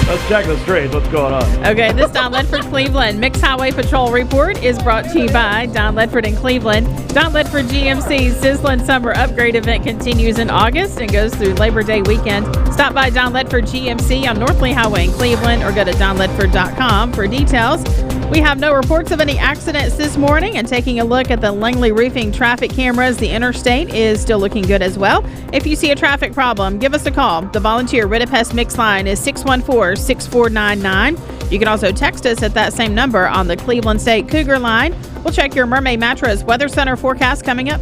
Let's check the streets. What's going on? Okay, this Don Ledford Cleveland Mixed Highway Patrol report is brought to you by Don Ledford in Cleveland. Don Ledford GMC's Sizzling Summer Upgrade event continues in August and goes through Labor Day weekend. Stop by Don Ledford GMC on North Lee Highway in Cleveland or go to donledford.com for details. We have no reports of any accidents this morning, and taking a look at the Langley Roofing traffic cameras, the interstate is still looking good as well. If you see a traffic problem, give us a call. The volunteer Ridipest Mix line is 614-6499. You can also text us at that same number on the Cleveland State Cougar line. We'll check your Mermaid Mattress Weather Center forecast coming up.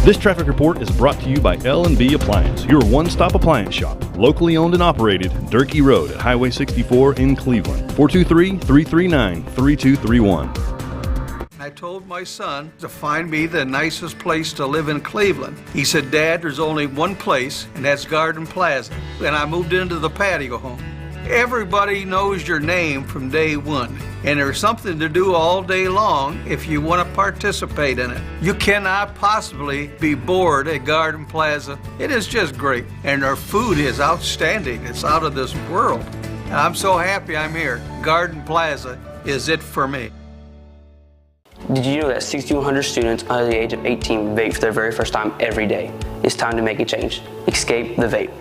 This traffic report is brought to you by L&B Appliance, your one-stop appliance shop. Locally owned and operated, Durkee Road at Highway 64 in Cleveland. 423-339-3231. I told my son to find me the nicest place to live in Cleveland. He said, Dad, there's only one place, and that's Garden Plaza. And I moved into the patio home. Everybody knows your name from day one, and there's something to do all day long if you want to participate in it. You cannot possibly be bored at Garden Plaza. It is just great, and their food is outstanding. It's out of this world. I'm so happy I'm here. Garden Plaza is it for me. Did you know that 6,100 students under the age of 18 vape for their very first time every day? It's time to make a change. Escape the vape.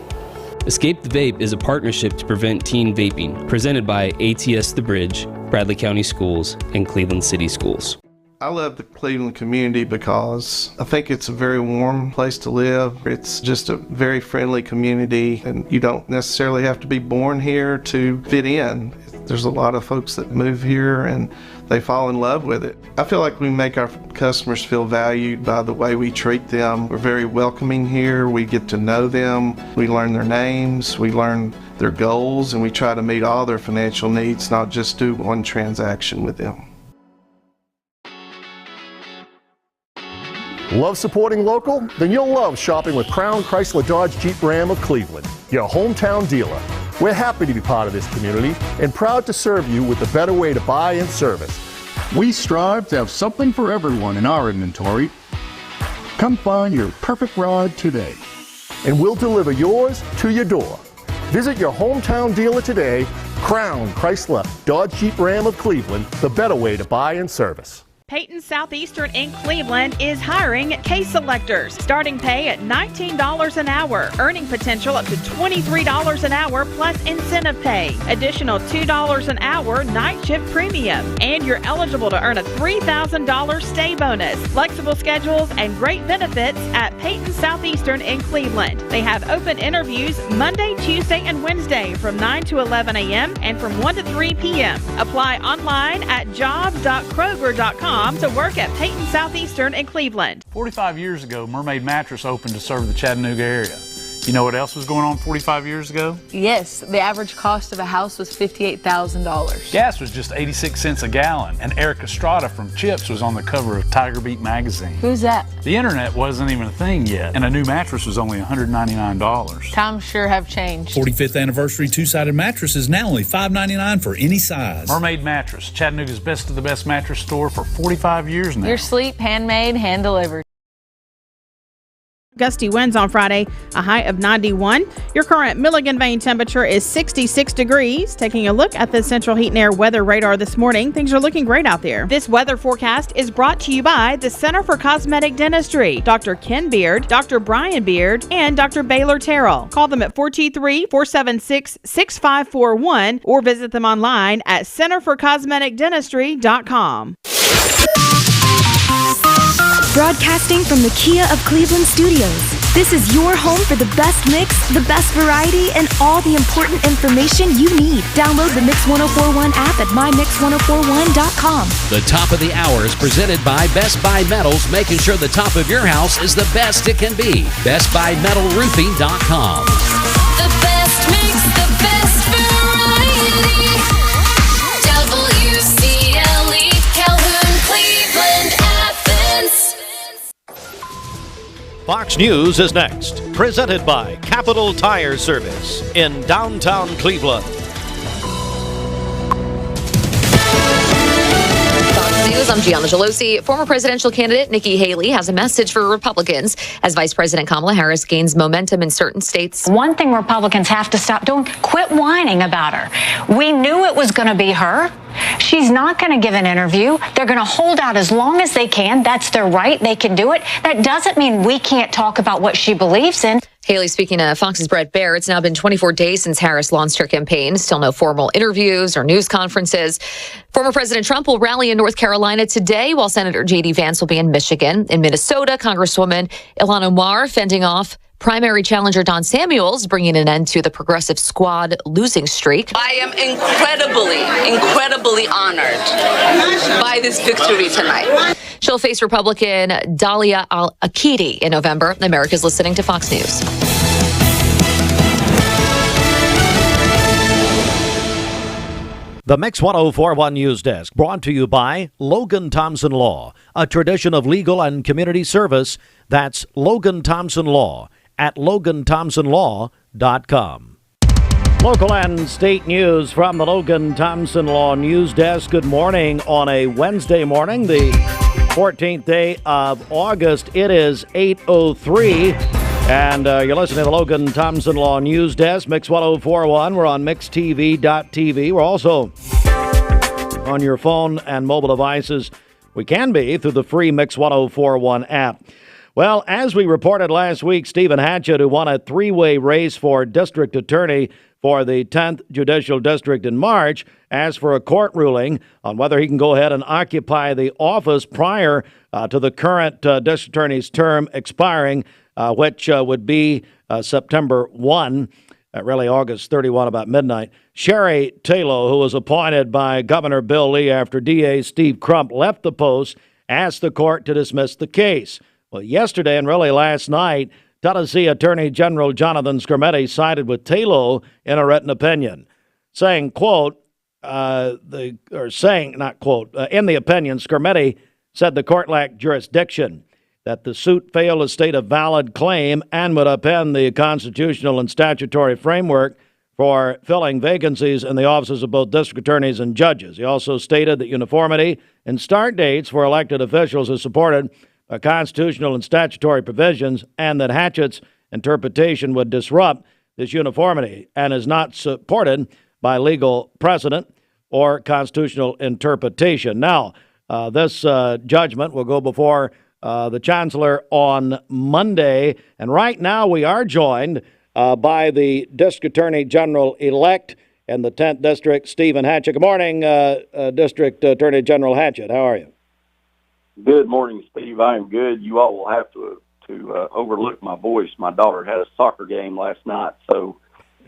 Escape the Vape is a partnership to prevent teen vaping, presented by ATS The Bridge, Bradley County Schools, and Cleveland City Schools. I love the Cleveland community because I think it's a very warm place to live. It's just a very friendly community, and you don't necessarily have to be born here to fit in. There's a lot of folks that move here and they fall in love with it. I feel like we make our customers feel valued by the way we treat them. We're very welcoming here. We get to know them. We learn their names. We learn their goals, and we try to meet all their financial needs, not just do one transaction with them. Love supporting local? Then you'll love shopping with Crown Chrysler Dodge Jeep Ram of Cleveland, your hometown dealer. We're happy to be part of this community and proud to serve you with the better way to buy and service. We strive to have something for everyone in our inventory. Come find your perfect ride today. and we'll deliver yours to your door. Visit your hometown dealer today. Crown Chrysler Dodge Jeep Ram of Cleveland, the better way to buy and service. Peyton Southeastern in Cleveland is hiring case selectors. Starting pay at $19 an hour. Earning potential up to $23 an hour plus incentive pay. Additional $2 an hour night shift premium. And you're eligible to earn a $3,000 stay bonus. Flexible schedules and great benefits at Peyton Southeastern in Cleveland. They have open interviews Monday, Tuesday, and Wednesday from 9 to 11 a.m. and from 1 to 3 p.m. Apply online at jobs.kroger.com to work at Peyton Southeastern in Cleveland. 45 years ago, Mermaid Mattress opened to serve the Chattanooga area. You know what else was going on 45 years ago? Yes, the average cost of a house was $58,000. Gas was just 86 cents a gallon, and Eric Estrada from Chips was on the cover of Tiger Beat magazine. Who's that? The internet wasn't even a thing yet, and a new mattress was only $199. Times sure have changed. 45th anniversary two-sided mattress is now only $5.99 for any size. Mermaid Mattress, Chattanooga's best of the best mattress store for 45 years now. Your sleep, handmade, hand-delivered. Gusty winds on Friday, a high of 91. Your current Milligan Vane temperature is 66 degrees. Taking a look at the Central Heat and Air weather radar this morning, things are looking great out there. This weather forecast is brought to you by the Center for Cosmetic Dentistry, Dr. Ken Beard, Dr. Brian Beard, and Dr. Baylor Terrell. Call them at 423-476-6541 or visit them online at centerforcosmeticdentistry.com. Broadcasting from the Kia of Cleveland studios. This is your home for the best mix, the best variety, and all the important information you need. Download the Mix 1041 app at mymix1041.com. The top of the hour is presented by Best Buy Metals, making sure the top of your house is the best it can be. BestBuyMetalRoofing.com. The best mix, the best variety. WCLE, Calhoun, Cleveland, Athens. Fox News is next, presented by Capital Tire Service in downtown Cleveland. Fox News, I'm Gianna Gelosi. Former presidential candidate Nikki Haley has a message for Republicans as Vice President Kamala Harris gains momentum in certain states. One thing Republicans have to stop doing, quit whining about her. We knew it was going to be her. She's not going to give an interview. They're going to hold out as long as they can. That's their right. They can do it. That doesn't mean we can't talk about what she believes in. Haley speaking to Fox's Brett Baer. It's now been 24 days since Harris launched her campaign. Still no formal interviews or news conferences. Former President Trump will rally in North Carolina today, while Senator J.D. Vance will be in Michigan. In Minnesota, Congresswoman Ilhan Omar fending off primary challenger Don Samuels, bringing an end to the Progressive Squad losing streak. I am incredibly honored by this victory tonight. She'll face Republican Dalia Al-Akidi in November. America's listening to Fox News. The Mix 1041 News Desk, brought to you by Logan Thompson Law, a tradition of legal and community service. That's Logan Thompson Law at LoganThompsonLaw.com. Local and state news from the Logan Thompson Law News Desk. Good morning on a Wednesday morning, the 14th day of August. It is 8:03, and you're listening to the Logan Thompson Law News Desk, Mix 1041. We're on MixTV.tv. We're also on your phone and mobile devices. We can be through the free Mix 1041 app. Well, as we reported last week, Stephen Hatchett, who won a three-way race for district attorney for the 10th Judicial District in March, asked for a court ruling on whether he can go ahead and occupy the office prior to the current district attorney's term expiring, which would be September 1, really August 31, about midnight. Sherry Taylor, who was appointed by Governor Bill Lee after DA Steve Crump left the post, asked the court to dismiss the case. Well, yesterday and really last night, Tennessee Attorney General Jonathan Skrmetti sided with Taylor in a written opinion, saying, quote, in the opinion, Skrmetti said the court lacked jurisdiction, that the suit failed to state a valid claim and would upend the constitutional and statutory framework for filling vacancies in the offices of both district attorneys and judges. He also stated that uniformity in start dates for elected officials is supported by constitutional and statutory provisions, and that Hatchett's interpretation would disrupt this uniformity and is not supported by legal precedent or constitutional interpretation. Now, this judgment will go before the Chancellor on Monday, and right now we are joined by the District Attorney General-elect in the 10th District, Stephen Hatchett. Good morning, District Attorney General Hatchett. How are you? Good morning, Steve. I am good. You all will have to overlook my voice. My daughter had a soccer game last night, so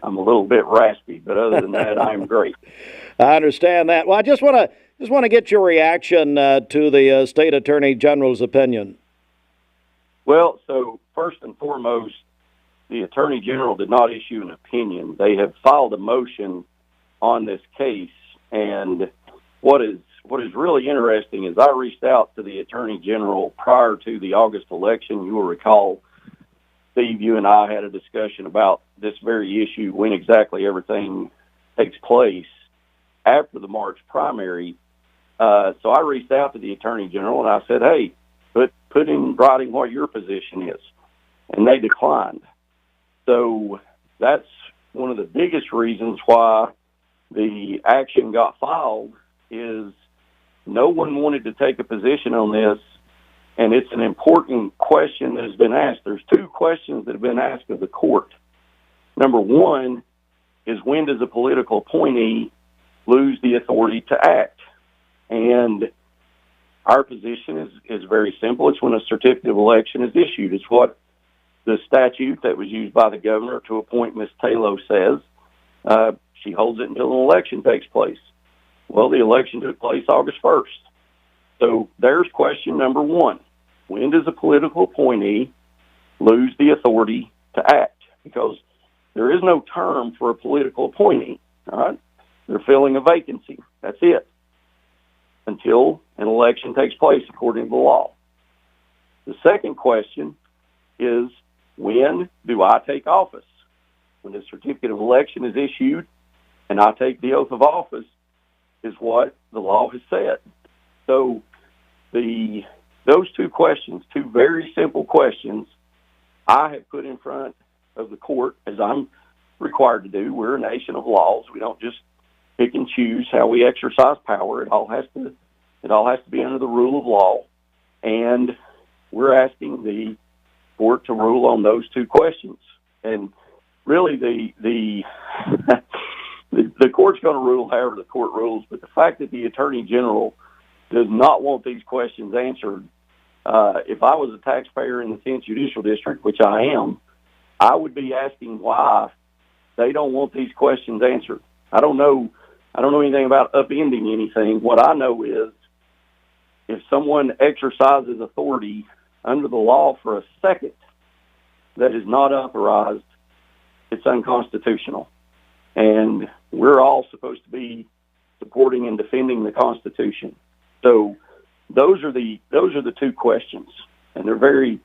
I'm a little bit raspy. But other than that, I am great. I understand that. Well, I just want to get your reaction to the State Attorney General's opinion. Well, so first and foremost, the Attorney General did not issue an opinion. They have filed a motion on this case, and what is really interesting is I reached out to the Attorney General prior to the August election. You will recall, Steve, you and I had a discussion about this very issue, when exactly everything takes place after the March primary. So I reached out to the Attorney General and I said, hey, put in writing what your position is. And they declined. So that's one of the biggest reasons why the action got filed, is no one wanted to take a position on this, and it's an important question that has been asked. There's two questions that have been asked of the court. Number one is, when does a political appointee lose the authority to act? And our position is very simple. It's when a certificate of election is issued. It's what the statute that was used by the governor to appoint Ms. Taylor says. She holds it until an election takes place. Well, the election took place August 1st. So there's question number one. When does a political appointee lose the authority to act? Because there is no term for a political appointee, all right? They're filling a vacancy. That's it. Until an election takes place according to the law. The second question is, when do I take office? When the certificate of election is issued and I take the oath of office, is what the law has said. So those two questions, two very simple questions, I have put in front of the court, as I'm required to do. We're a nation of laws. We don't just pick and choose how we exercise power. It all has to be under the rule of law. And we're asking the court to rule on those two questions. And really the court's going to rule however the court rules, but the fact that the Attorney General does not want these questions answered, if I was a taxpayer in the 10th Judicial District, which I am, I would be asking why they don't want these questions answered. I don't know anything about upending anything. What I know is, if someone exercises authority under the law for a second that is not authorized, it's unconstitutional. And we're all supposed to be supporting and defending the Constitution. So those are the two questions, and they're very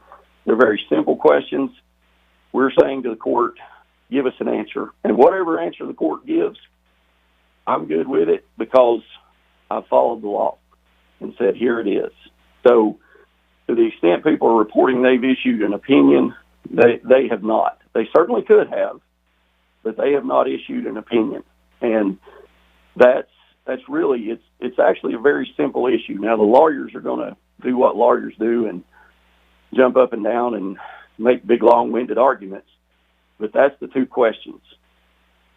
simple questions. We're saying to the court, give us an answer, and whatever answer the court gives, I'm good with it, because I followed the law and said, here it is. So to the extent people are reporting they've issued an opinion, they have not. They certainly could have, but they have not issued an opinion. And that's really, it's actually a very simple issue. Now, the lawyers are going to do what lawyers do and jump up and down and make big, long-winded arguments. But that's the two questions.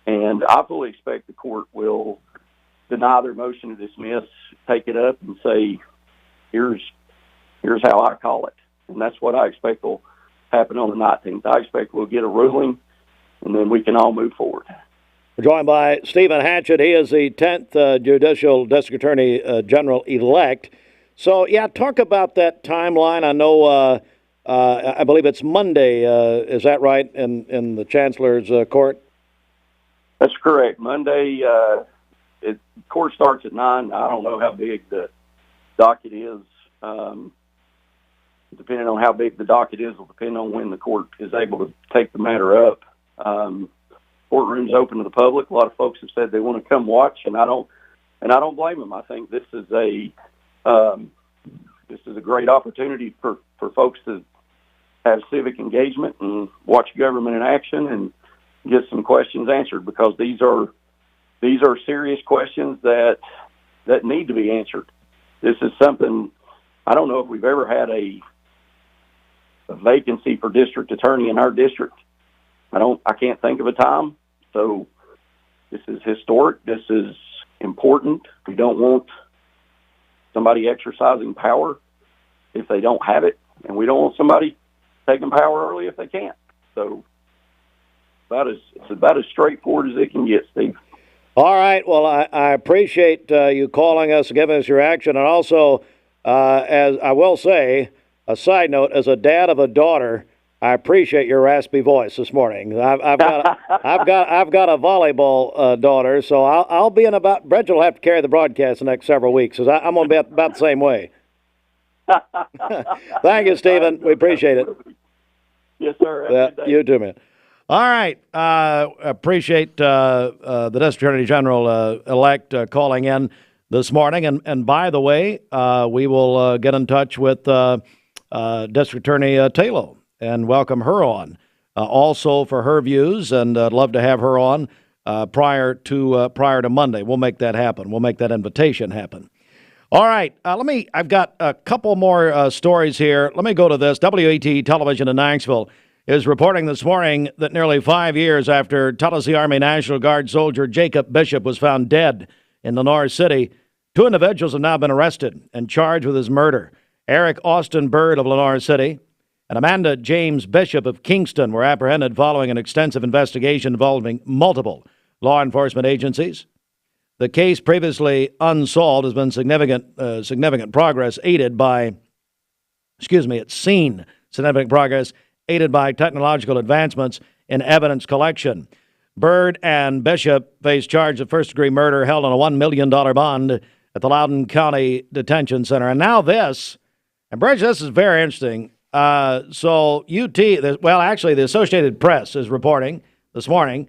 And I fully expect the court will deny their motion to dismiss, take it up, and say, here's how I call it. And that's what I expect will happen on the 19th. I expect we'll get a ruling, and then we can all move forward. We're joined by Stephen Hatchett. He is the 10th Judicial District Attorney General-elect. So, yeah, talk about that timeline. I know, I believe it's Monday. Is that right, in the Chancellor's court? That's correct. Monday, court starts at 9. I don't know how big the docket is. Depending on how big the docket is will depend on when the court is able to take the matter up. Courtroom's open to the public. A lot of folks have said they want to come watch, and I don't blame them. I think this is a great opportunity for folks to have civic engagement and watch government in action and get some questions answered, because these are serious questions that need to be answered. This is something, I don't know if we've ever had a vacancy for district attorney in our district. I can't think of a time. So this is historic. This is important. We don't want somebody exercising power if they don't have it, and we don't want somebody taking power early if they can't. So it's about as straightforward as it can get, Steve. All right. Well, I appreciate you calling us and giving us your action. And also, as I will say, a side note, as a dad of a daughter, I appreciate your raspy voice this morning. I've got a volleyball daughter, so I'll be in about. Bridget will have to carry the broadcast the next several weeks, because I'm going to be about the same way. Thank you, Stephen. We appreciate it. Yes, sir. You too, man. All right. Appreciate the District Attorney General elect calling in this morning. And by the way, we will get in touch with District Attorney Taylor and welcome her on also for her views. And I'd love to have her on prior to Monday. We'll make that happen. We'll make that invitation happen. All right. I've got a couple more stories here. Let me go to this. WAT Television in Knoxville is reporting this morning that nearly 5 years after Tennessee Army National Guard soldier Jacob Bishop was found dead in Lenore City, 2 individuals have now been arrested and charged with his murder. Eric Austin Bird of Lenore City and Amanda James Bishop of Kingston were apprehended following an extensive investigation involving multiple law enforcement agencies. The case, previously unsolved, has been significant progress aided by technological advancements in evidence collection. Bird and Bishop face charge of first-degree murder, held on a $1 million bond at the Loudoun County Detention Center. And now this, and Bridge, this is very interesting. So the Associated Press is reporting this morning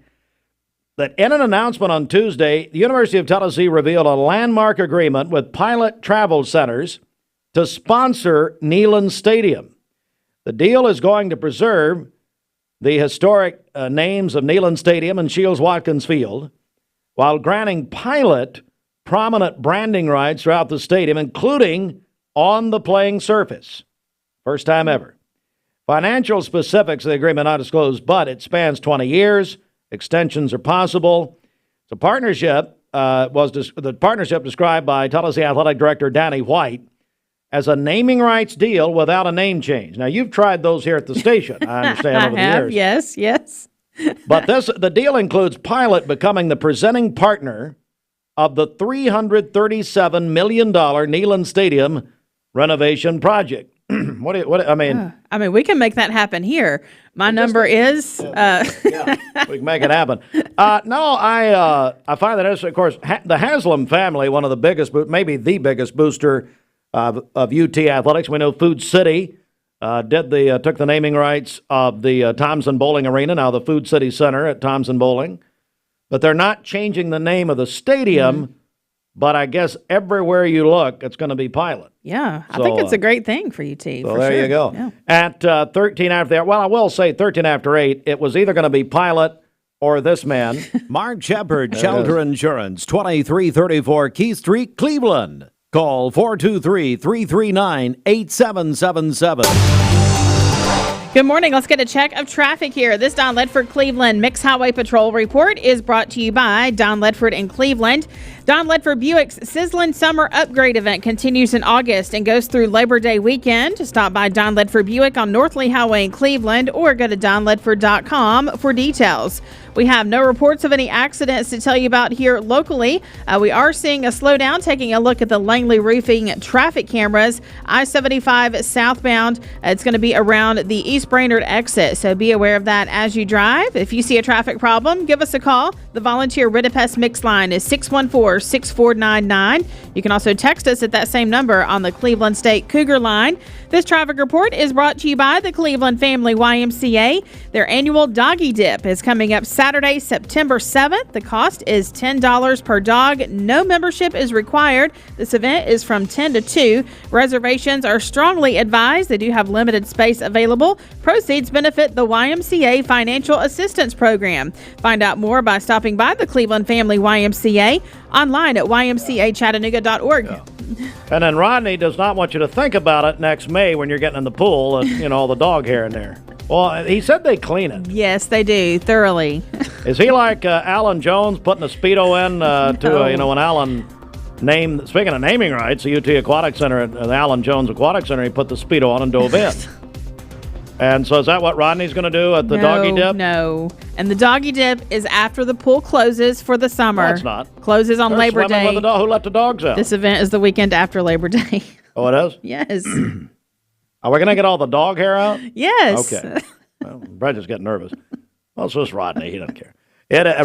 that in an announcement on Tuesday, the University of Tennessee revealed a landmark agreement with Pilot Travel Centers to sponsor Neyland Stadium. The deal is going to preserve the historic names of Neyland Stadium and Shields-Watkins Field, while granting Pilot prominent branding rights throughout the stadium, including on the playing surface. First time ever. Financial specifics of the agreement not disclosed, but it spans 20 years. Extensions are possible. The partnership described by Tennessee Athletic Director Danny White as a naming rights deal without a name change. Now, you've tried those here at the station, I understand, over the years. Yes. But the deal includes Pilot becoming the presenting partner of the $337 million Neyland Stadium renovation project. I mean, we can make that happen here. My number is. We can make it happen. I find that interesting. Of course, the Haslam family, one of the biggest, maybe the biggest booster of UT athletics. We know Food City took the naming rights of the Thompson Bowling Arena, now the Food City Center at Thompson Bowling. But they're not changing the name of the stadium. Mm-hmm. But I guess everywhere you look, it's going to be Pilot. Yeah, I think it's a great thing for UT. So there you go. Yeah. At 13 after that, well, I will say 13 after 8, it was either going to be Pilot or this man. Mark Shepard, Shelter Insurance, 2334 Keith Street, Cleveland. Call 423-339-8777. Good morning. Let's get a check of traffic here. This Don Ledford Cleveland Mixed Highway Patrol report is brought to you by Don Ledford in Cleveland. Don Ledford Buick's Sizzling Summer Upgrade event continues in August and goes through Labor Day weekend. Stop by Don Ledford Buick on North Lee Highway in Cleveland or go to donledford.com for details. We have no reports of any accidents to tell you about here locally. We are seeing a slowdown. Taking a look at the Langley Roofing traffic cameras. I-75 southbound. It's going to be around the East Brainerd exit, so be aware of that as you drive. If you see a traffic problem, give us a call. The volunteer Ridipest Mix line is 614 888-474-6499. You can also text us at that same number on the Cleveland State Cougar line. This traffic report is brought to you by the Cleveland Family YMCA. Their annual Doggy Dip is coming up Saturday, September 7th. The cost is $10 per dog. No membership is required. This event is from 10 to 2. Reservations are strongly advised. They do have limited space available. Proceeds benefit the YMCA Financial Assistance Program. Find out more by stopping by the Cleveland Family YMCA online at ymcachattanooga.org. Yeah. And then Rodney does not want you to think about it next May when you're getting in the pool and, all the dog hair in there. Well, he said they clean it. Yes, they do, thoroughly. Is he like Alan Jones putting a Speedo in when Alan named, speaking of naming rights, the UT Aquatic Center, the Alan Jones Aquatic Center, he put the Speedo on and dove in. And so is that what Rodney's going to do at the Doggy Dip? No. And the Doggy Dip is after the pool closes for the summer. No, it's not. Closes on Labor Day. With who let the dogs out? This event is the weekend after Labor Day. Oh, it is? Yes. Are we going to get all the dog hair out? Yes. Okay. Well, Bridget's getting nervous. Well, it's just Rodney. He doesn't care.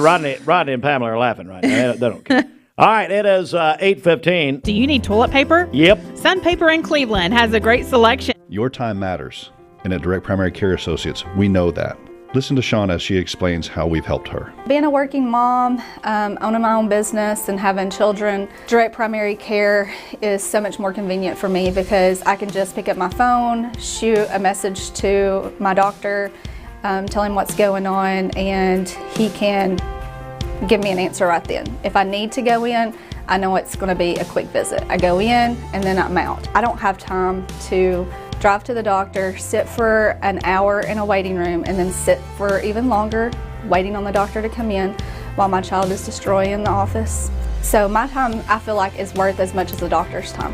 Rodney and Pamela are laughing right now. They don't care. All right, it is 8:15. Do you need toilet paper? Yep. Sun Paper in Cleveland has a great selection. Your time matters. And at Direct Primary Care Associates, we know that. Listen to Shawn as she explains how we've helped her. Being a working mom, owning my own business and having children, Direct Primary Care is so much more convenient for me because I can just pick up my phone, shoot a message to my doctor, tell him what's going on, and he can give me an answer right then. If I need to go in, I know it's going to be a quick visit. I go in and then I'm out. I don't have time to drive to the doctor, sit for an hour in a waiting room, and then sit for even longer waiting on the doctor to come in while my child is destroying the office. So my time, I feel like, is worth as much as the doctor's time.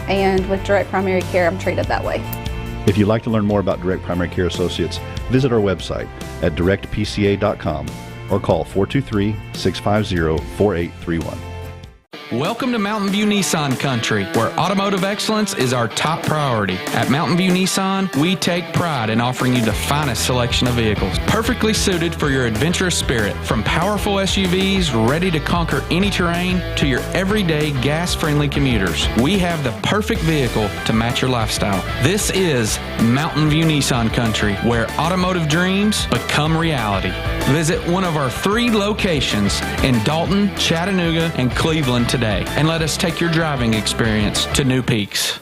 And with Direct Primary Care, I'm treated that way. If you'd like to learn more about Direct Primary Care Associates, visit our website at directpca.com or call 423-650-4831. Welcome to Mountain View Nissan Country, where automotive excellence is our top priority. At Mountain View Nissan, we take pride in offering you the finest selection of vehicles, perfectly suited for your adventurous spirit. From powerful SUVs ready to conquer any terrain to your everyday gas-friendly commuters, we have the perfect vehicle to match your lifestyle. This is Mountain View Nissan Country, where automotive dreams become reality. Visit one of our 3 locations in Dalton, Chattanooga, and Cleveland today, and let us take your driving experience to new peaks.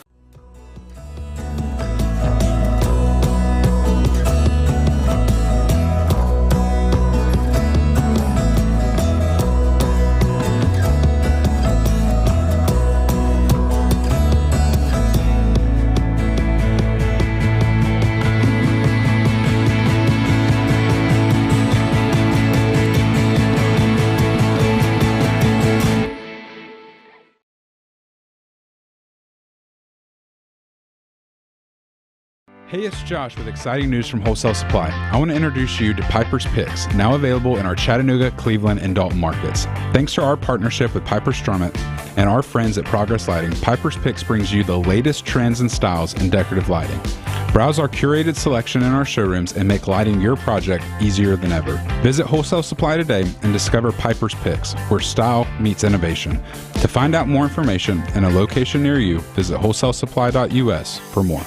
Hey, it's Josh with exciting news from Wholesale Supply. I want to introduce you to Piper's Picks, now available in our Chattanooga, Cleveland, and Dalton markets. Thanks to our partnership with Piper Strummett and our friends at Progress Lighting, Piper's Picks brings you the latest trends and styles in decorative lighting. Browse our curated selection in our showrooms and make lighting your project easier than ever. Visit Wholesale Supply today and discover Piper's Picks, where style meets innovation. To find out more information and a location near you, visit wholesalesupply.us for more.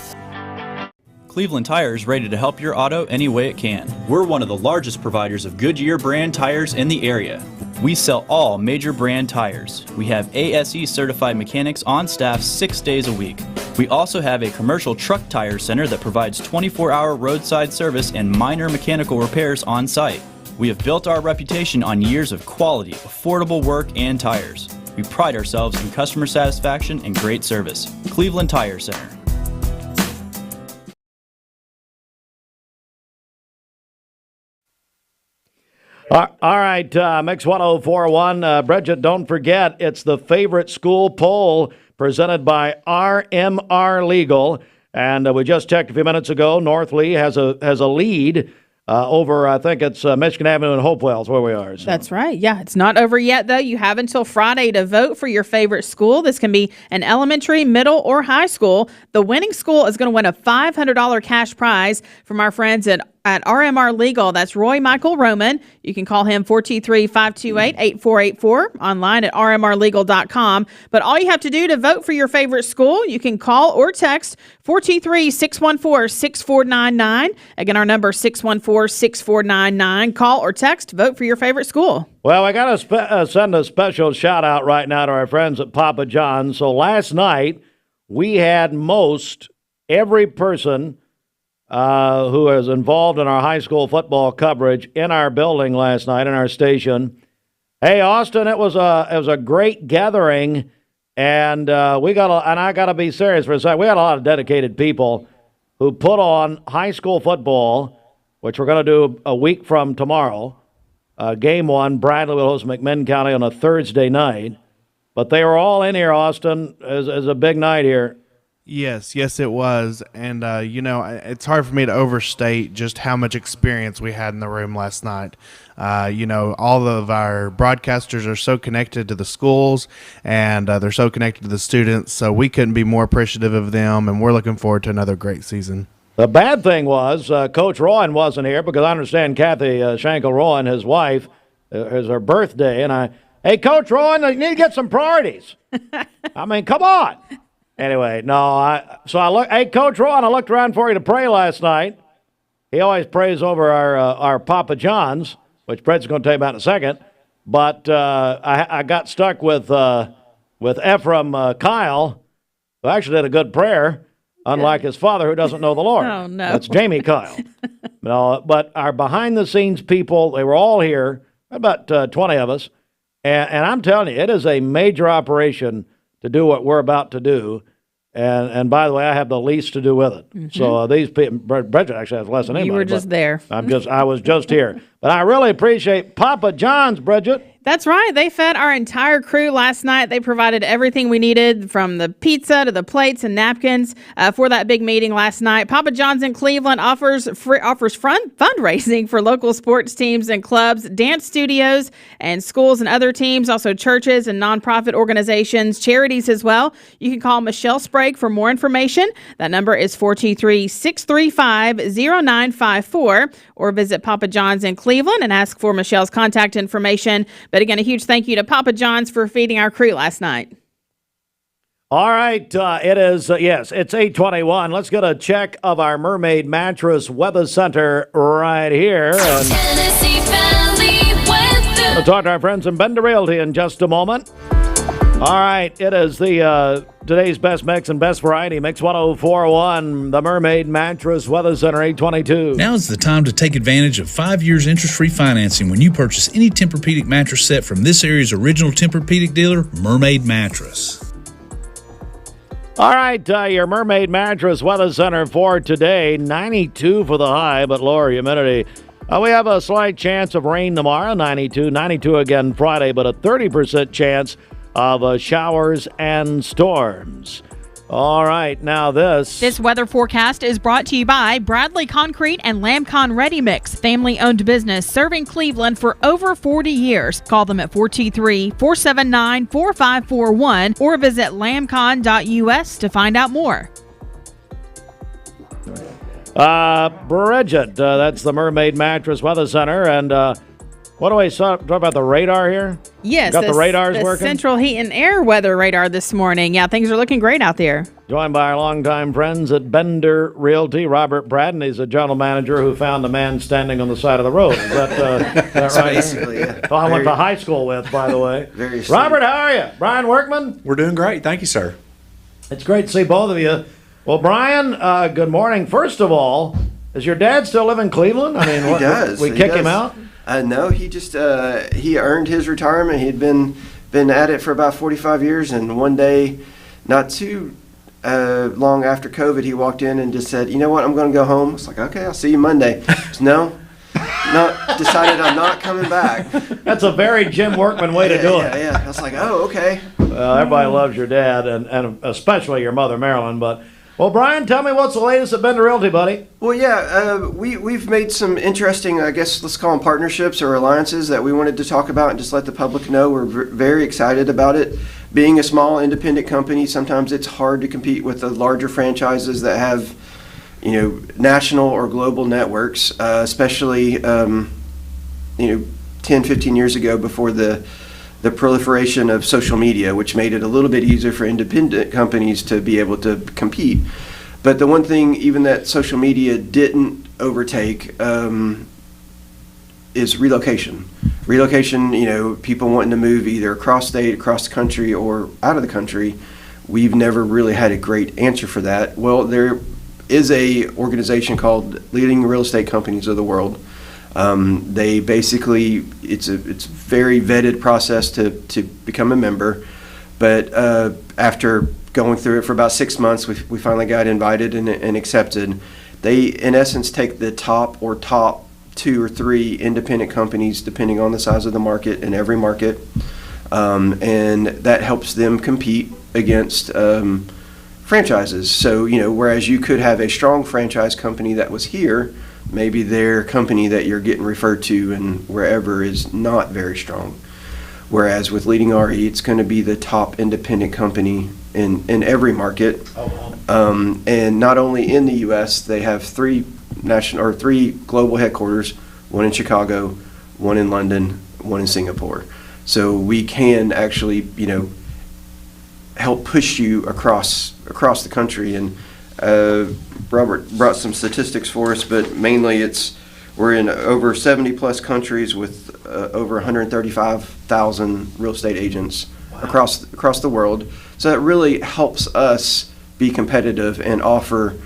Cleveland Tire is ready to help your auto any way it can. We're one of the largest providers of Goodyear brand tires in the area. We sell all major brand tires. We have ASE certified mechanics on staff 6 days a week. We also have a commercial truck tire center that provides 24-hour roadside service and minor mechanical repairs on site. We have built our reputation on years of quality, affordable work and tires. We pride ourselves in customer satisfaction and great service. Cleveland Tire Center. All right, Mix 1041. Bridget, don't forget, it's the favorite school poll presented by RMR Legal. And we just checked a few minutes ago. North Lee has a lead over, I think it's Michigan Avenue and Hopewell is where we are. So. That's right. Yeah, it's not over yet, though. You have until Friday to vote for your favorite school. This can be an elementary, middle, or high school. The winning school is going to win a $500 cash prize from our friends at at RMR Legal. That's Roy Michael Roman. You can call him 423-528-8484, online at rmrlegal.com. But all you have to do to vote for your favorite school, you can call or text 423-614-6499. Again, our number 614-6499. Call or text, vote for your favorite school. Well, I got to send a special shout out right now to our friends at Papa John's. So last night, we had most every person who is involved in our high school football coverage in our building last night in our station. Hey, Austin, it was a great gathering, and I got to be serious for a second. We had a lot of dedicated people who put on high school football, which we're going to do a week from tomorrow. Game 1, Bradley will host McMinn County on a Thursday night. But they were all in here, Austin, as a big night here. Yes, it was. And, it's hard for me to overstate just how much experience we had in the room last night. All of our broadcasters are so connected to the schools, and they're so connected to the students, so we couldn't be more appreciative of them, and we're looking forward to another great season. The bad thing was Coach Rowan wasn't here because I understand Kathy Schenkel-Rowan, his wife, is her birthday, and hey, Coach Rowan, you need to get some priorities. I mean, come on. Anyway, hey, Coach Rowan, I looked around for you to pray last night. He always prays over our Papa John's, which Brett's going to tell you about in a second. But I got stuck with Ephraim Kyle, who actually did a good prayer, unlike his father who doesn't know the Lord. Oh, no. That's Jamie Kyle. No, but our behind-the-scenes people, they were all here, about 20 of us. And I'm telling you, it is a major operation to do what we're about to do. And by the way, I have the least to do with it. Mm-hmm. So these people, Bridget actually has less than anybody. You were just there. I was just here. But I really appreciate Papa John's, Bridget. That's right. They fed our entire crew last night. They provided everything we needed, from the pizza to the plates and napkins for that big meeting last night. Papa John's in Cleveland offers fundraising for local sports teams and clubs, dance studios and schools and other teams, also churches and nonprofit organizations, charities as well. You can call Michelle Sprague for more information. That number is 423-635-0954, or visit Papa John's in Cleveland and ask for Michelle's contact information. But again, a huge thank you to Papa John's for feeding our crew last night. All right, it is, it's 8:21. Let's get a check of our Mermaid Mattress Weather Center right here. Tennessee Valley weather. We'll talk to our friends in Bender Realty in just a moment. All right, it is the today's best mix and best variety, Mix 104.1, the Mermaid Mattress Weather Center, 822. Now is the time to take advantage of 5 years interest-free financing when you purchase any Tempur-Pedic mattress set from this area's original Tempur-Pedic dealer, Mermaid Mattress. All right, your Mermaid Mattress Weather Center for today, 92 for the high, but lower humidity. We have a slight chance of rain tomorrow, 92 again Friday, but a 30% chance of showers and storms. All right, now this weather forecast is brought to you by Bradley Concrete and Lamcon Ready Mix, family-owned business serving Cleveland for over 40 years. Call them at 423-479-4541 or visit lamcon.us to find out more. Bridget, that's the Mermaid Mattress Weather Center, and what do we talk about the radar here? Yes. Got the radars working? Central Heat and Air weather radar this morning. Yeah, things are looking great out there. Joined by our longtime friends at Bender Realty, Robert Braden. He's a general manager who found a man standing on the side of the road. Is that right? Basically, yeah. Oh, I went to high school with, by the way. Very Robert, how are you? Brian Workman? We're doing great. Thank you, sir. It's great to see both of you. Well, Brian, good morning. First of all, does your dad still live in Cleveland? I mean, he does. We kick him out? No, he just he earned his retirement. He'd been at it for about 45 years, and one day, not too long after COVID, he walked in and just said, "You know what? I'm going to go home." I was like, "Okay, I'll see you Monday." Decided I'm not coming back. That's a very Jim Workman way to do it. Yeah. I was like, "Oh, okay." Well, everybody loves your dad, and especially your mother, Marilyn, but. Well, Brian, tell me what's the latest at Bender Realty, buddy. Well, yeah, we've made some interesting, I guess, let's call them partnerships or alliances that we wanted to talk about and just let the public know. We're very excited about it. Being a small independent company, sometimes it's hard to compete with the larger franchises that have, national or global networks, especially 10, 15 years ago before the proliferation of social media, which made it a little bit easier for independent companies to be able to compete. But the one thing even that social media didn't overtake is relocation. Relocation, people wanting to move either across state, across the country, or out of the country. We've never really had a great answer for that. Well, there is a organization called Leading Real Estate Companies of the World. They basically, it's a very vetted process to become a member, but after going through it for about 6 months, we finally got invited and accepted. They, in essence, take the top 2 or 3 independent companies, depending on the size of the market in every market, and that helps them compete against franchises. So, whereas you could have a strong franchise company that was here, maybe their company that you're getting referred to and wherever is not very strong. Whereas with Leading RE, it's going to be the top independent company in every market. And not only in the U.S., they have 3 global headquarters, one in Chicago, one in London, one in Singapore. So we can actually, help push you across the country. And Robert brought some statistics for us, but mainly we're in over 70 plus countries with over 135,000 real estate agents across the world. So it really helps us be competitive and offer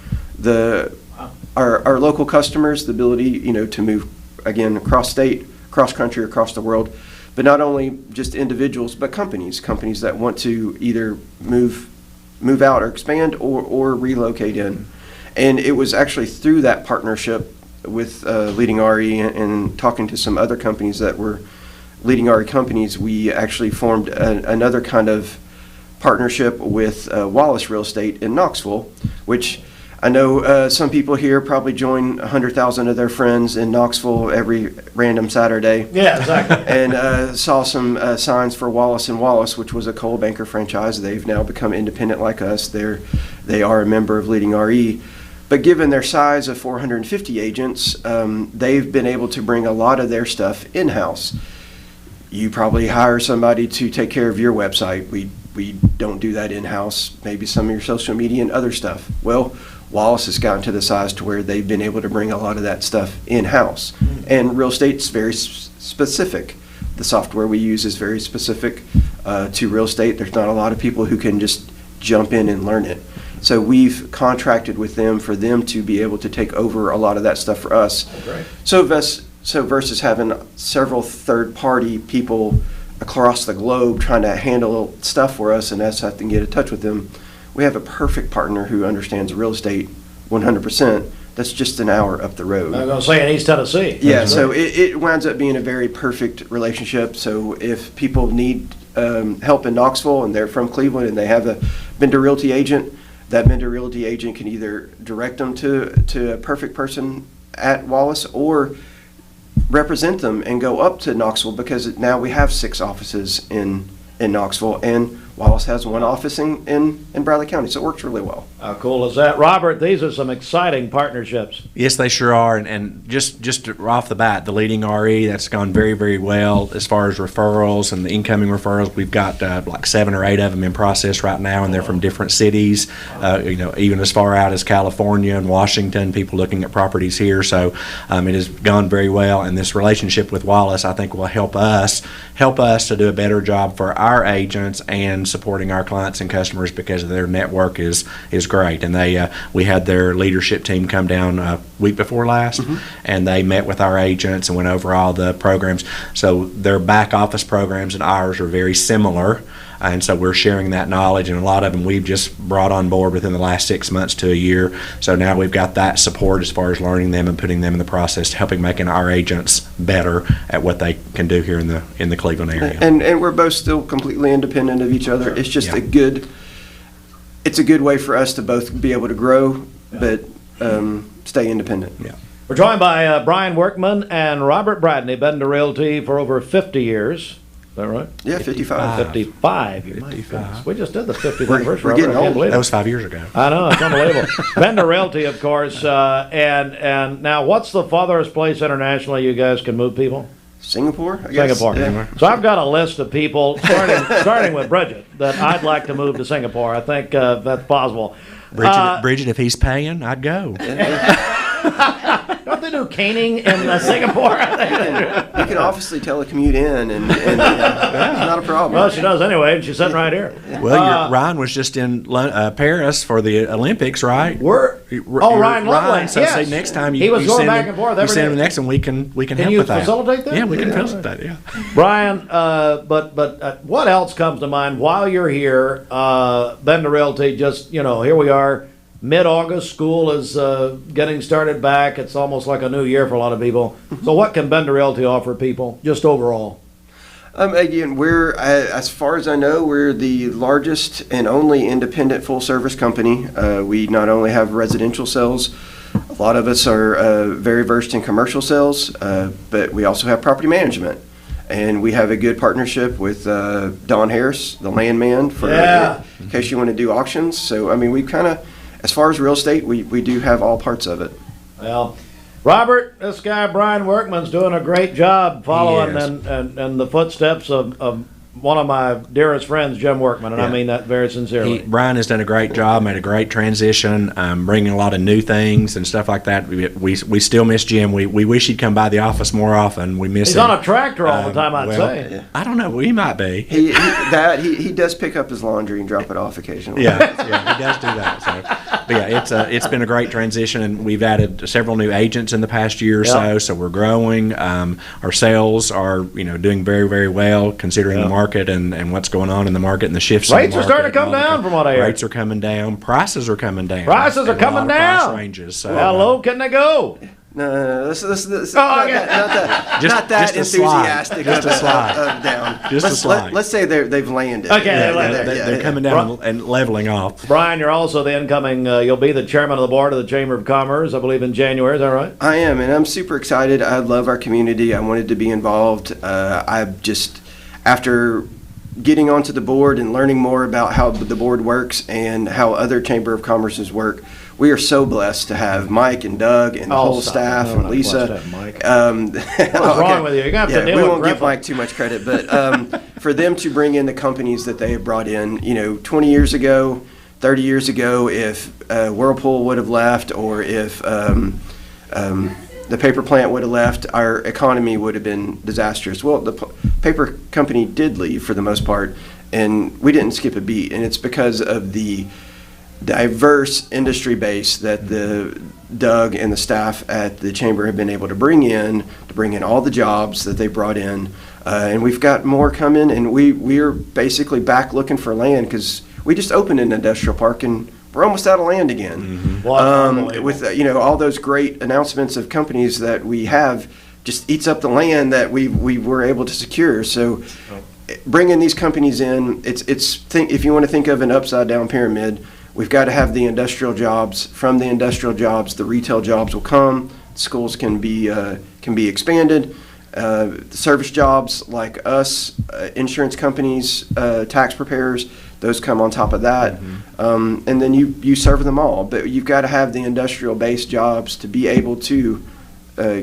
our local customers the ability, to move again across state, across country, across the world. But not only just individuals, but companies that want to either move out or expand or relocate in. And it was actually through that partnership with Leading RE and talking to some other companies that were Leading RE companies, we actually formed another kind of partnership with Wallace Real Estate in Knoxville, which I know some people here probably join 100,000 of their friends in Knoxville every random Saturday. Yeah, exactly. And saw some signs for Wallace & Wallace, which was a Coldwell Banker franchise. They've now become independent like us. They are a member of Leading RE. But given their size of 450 agents, they've been able to bring a lot of their stuff in-house. You probably hire somebody to take care of your website. We don't do that in-house. Maybe some of your social media and other stuff. Well, Wallace has gotten to the size to where they've been able to bring a lot of that stuff in-house. And real estate's very specific. The software we use is very specific to real estate. There's not a lot of people who can just jump in and learn it. So we've contracted with them for them to be able to take over a lot of that stuff for us. Right. So versus having several third-party people across the globe trying to handle stuff for us and us having to get in touch with them, we have a perfect partner who understands real estate 100%. That's just an hour up the road. I was going to say in East Tennessee. Yeah, so it winds up being a very perfect relationship. So if people need help in Knoxville and they're from Cleveland and they have a Bender Realty agent, that Bender Realty agent can either direct them to a perfect person at Wallace or represent them and go up to Knoxville, because now we have 6 offices in Knoxville, and Wallace has 1 office in Bradley County, so it works really well. How cool is that? Robert, these are some exciting partnerships. Yes, they sure are, and just off the bat, the Leading RE, that's gone very, very well as far as referrals and the incoming referrals. We've got like 7 or 8 of them in process right now, and they're from different cities, even as far out as California and Washington, people looking at properties here. So it has gone very well, and this relationship with Wallace, I think, will help us to do a better job for our agents and supporting our clients and customers, because their network is great. And we had their leadership team come down a week before last, and they met with our agents and went over all the programs. So their back office programs and ours are very similar, and so we're sharing that knowledge, and a lot of them we've just brought on board within the last 6 months to a year. So now we've got that support as far as learning them and putting them in the process, helping making our agents better at what they can do here in the Cleveland area. And we're both still completely independent of each other. It's just a good way for us to both be able to grow, but stay independent. Yeah. We're joined by Brian Workman and Robert Bradney, Bender Realty for over 50 years. Is that right? Yeah, 55. 55. You might finish. We just did the 50th anniversary. We're getting old. That was 5 years ago. I know, it's unbelievable. Bender Realty, of course, and now what's the farthest place internationally you guys can move people? Singapore, I guess. Singapore. Yeah. So I've got a list of people, starting with Bridget, that I'd like to move to Singapore. I think that's possible. Bridget, if he's paying, I'd go. Don't they do caning in Singapore? You can obviously telecommute in, and not a problem. Well, she does anyway, and she's sitting right here. Well, Ryan was just in Paris for the Olympics, right? Ryan Lovelace, So yes. see, next time He was going send back him, and forth you every send him day. the next one, we can Can help you with that. facilitate that? Yeah, we can facilitate that. Yeah. Brian, but what else comes to mind while you're here? Bender Realty, just here we are. Mid-August, school is getting started back. It's almost like a new year for a lot of people. So what can Bender Realty offer people, just overall? Again, we're, as far as I know, we're the largest and only independent full-service company. We not only have residential sales, a lot of us are very versed in commercial sales, but we also have property management. And we have a good partnership with Don Harris, the landman, in case you want to do auctions. So, I mean, we kind of, as far as real estate, we do have all parts of it. Well, Robert, this guy Brian Workman's doing a great job following and the footsteps of one of my dearest friends, Jim Workman, and I mean that very sincerely. Brian has done a great job, made a great transition, bringing a lot of new things and stuff like that. We still miss Jim. We wish he'd come by the office more often. We miss He's him. on a tractor all the time, I'd say. I don't know. He might be. He does pick up his laundry and drop it off occasionally. Yeah, he does do that. So, but yeah, it's been a great transition, and we've added several new agents in the past year or so. So we're growing. Our sales are doing very, very well considering the market and what's going on in the market and the shifts. Rates in the are starting to come down, from what I hear. Rates are coming down. Prices are coming down. Prices are coming down. Price ranges. So, how low can they go? No, not that enthusiastic. Just a slide. Down. Just a slide. Let's say they've landed. Okay, they're coming down and leveling off. Brian, you're also the incoming. You'll be the chairman of the board of the Chamber of Commerce, I believe, in January. Is that right? I am, and I'm super excited. I love our community. I wanted to be involved. After getting onto the board and learning more about how the board works and how other Chamber of Commerce's work, we are so blessed to have Mike and Doug and the whole staff and Lisa. What's wrong with you? You're going to have to deal we with won't give Griffin. Mike too much credit, but for them to bring in the companies that they have brought in, 20 years ago, 30 years ago, if Whirlpool would have left or if the paper plant would have left, our economy would have been disastrous. Well, the paper company did leave for the most part, and we didn't skip a beat, and it's because of the diverse industry base that the Doug and the staff at the Chamber have been able to bring in all the jobs that they brought in, and we've got more coming, and we are basically back looking for land because we just opened an industrial park and we're almost out of land again. With all those great announcements of companies that we have, just eats up the land that we were able to secure. So, bringing these companies in, if you want to think of an upside down pyramid, we've got to have the industrial jobs. From the industrial jobs, the retail jobs will come. Schools can be expanded. Service jobs like us, insurance companies, tax preparers. Those come on top of that, and then you serve them all. But you've got to have the industrial-based jobs to be able to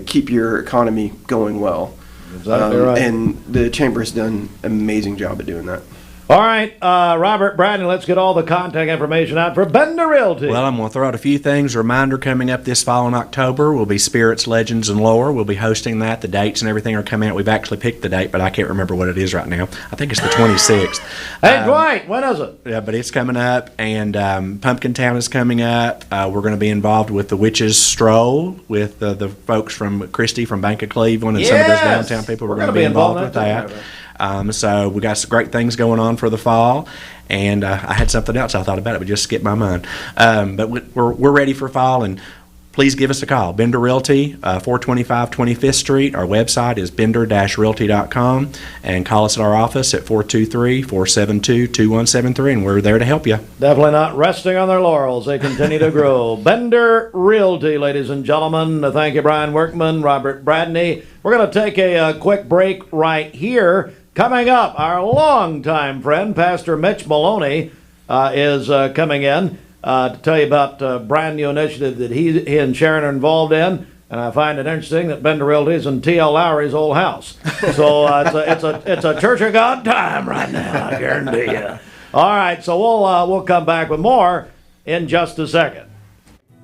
keep your economy going well. Exactly right. And the Chamber has done an amazing job at doing that. All right, Robert, Bradley, let's get all the contact information out for Bender Realty. Well, I'm going to throw out a few things. A reminder, coming up this fall in October will be Spirits, Legends, and Lore. We'll be hosting that. The dates and everything are coming out. We've actually picked the date, but I can't remember what it is right now. I think it's the 26th. Hey, Dwight, when is it? Yeah, but it's coming up, and Pumpkin Town is coming up. We're going to be involved with the Witches Stroll with the folks from Christie from Bank of Cleveland and some of those downtown people. We're going to be involved with that. So we got some great things going on for the fall, and I had something else I thought about it, but just skipped my mind. But we're ready for fall, and please give us a call. Bender Realty, 425 25th Street. Our website is bender-realty.com, and call us at our office at 423-472-2173, and we're there to help you. Definitely not resting on their laurels. They continue to grow. Bender Realty, ladies and gentlemen. Thank you, Brian Workman, Robert Bradney. We're going to take a quick break right here. Coming up, our longtime friend, Pastor Mitch Maloney, is coming in to tell you about a brand new initiative that he and Sharon are involved in. And I find it interesting that Bender Realty is in T.L. Lowry's old house. So it's a Church of God time right now, I guarantee you. All right, so we'll come back with more in just a second.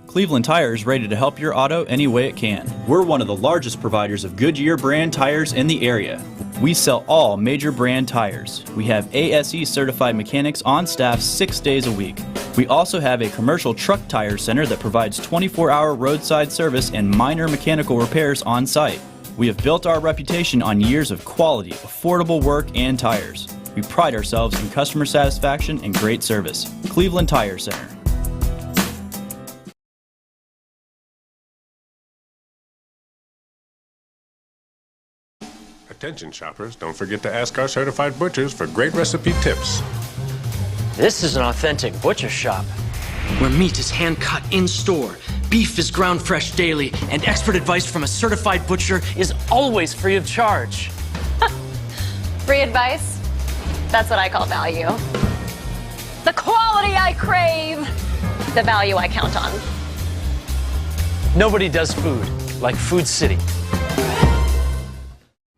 Cleveland Tire is ready to help your auto any way it can. We're one of the largest providers of Goodyear brand tires in the area. We sell all major brand tires. We have ASE certified mechanics on staff 6 days a week. We also have a commercial truck tire center that provides 24-hour roadside service and minor mechanical repairs on site. We have built our reputation on years of quality, affordable work and tires. We pride ourselves in customer satisfaction and great service. Cleveland Tire Center. Attention shoppers, don't forget to ask our certified butchers for great recipe tips. This is an authentic butcher shop, where meat is hand-cut in-store, beef is ground fresh daily, and expert advice from a certified butcher is always free of charge. Free advice? That's what I call value. The quality I crave, the value I count on. Nobody does food like Food City.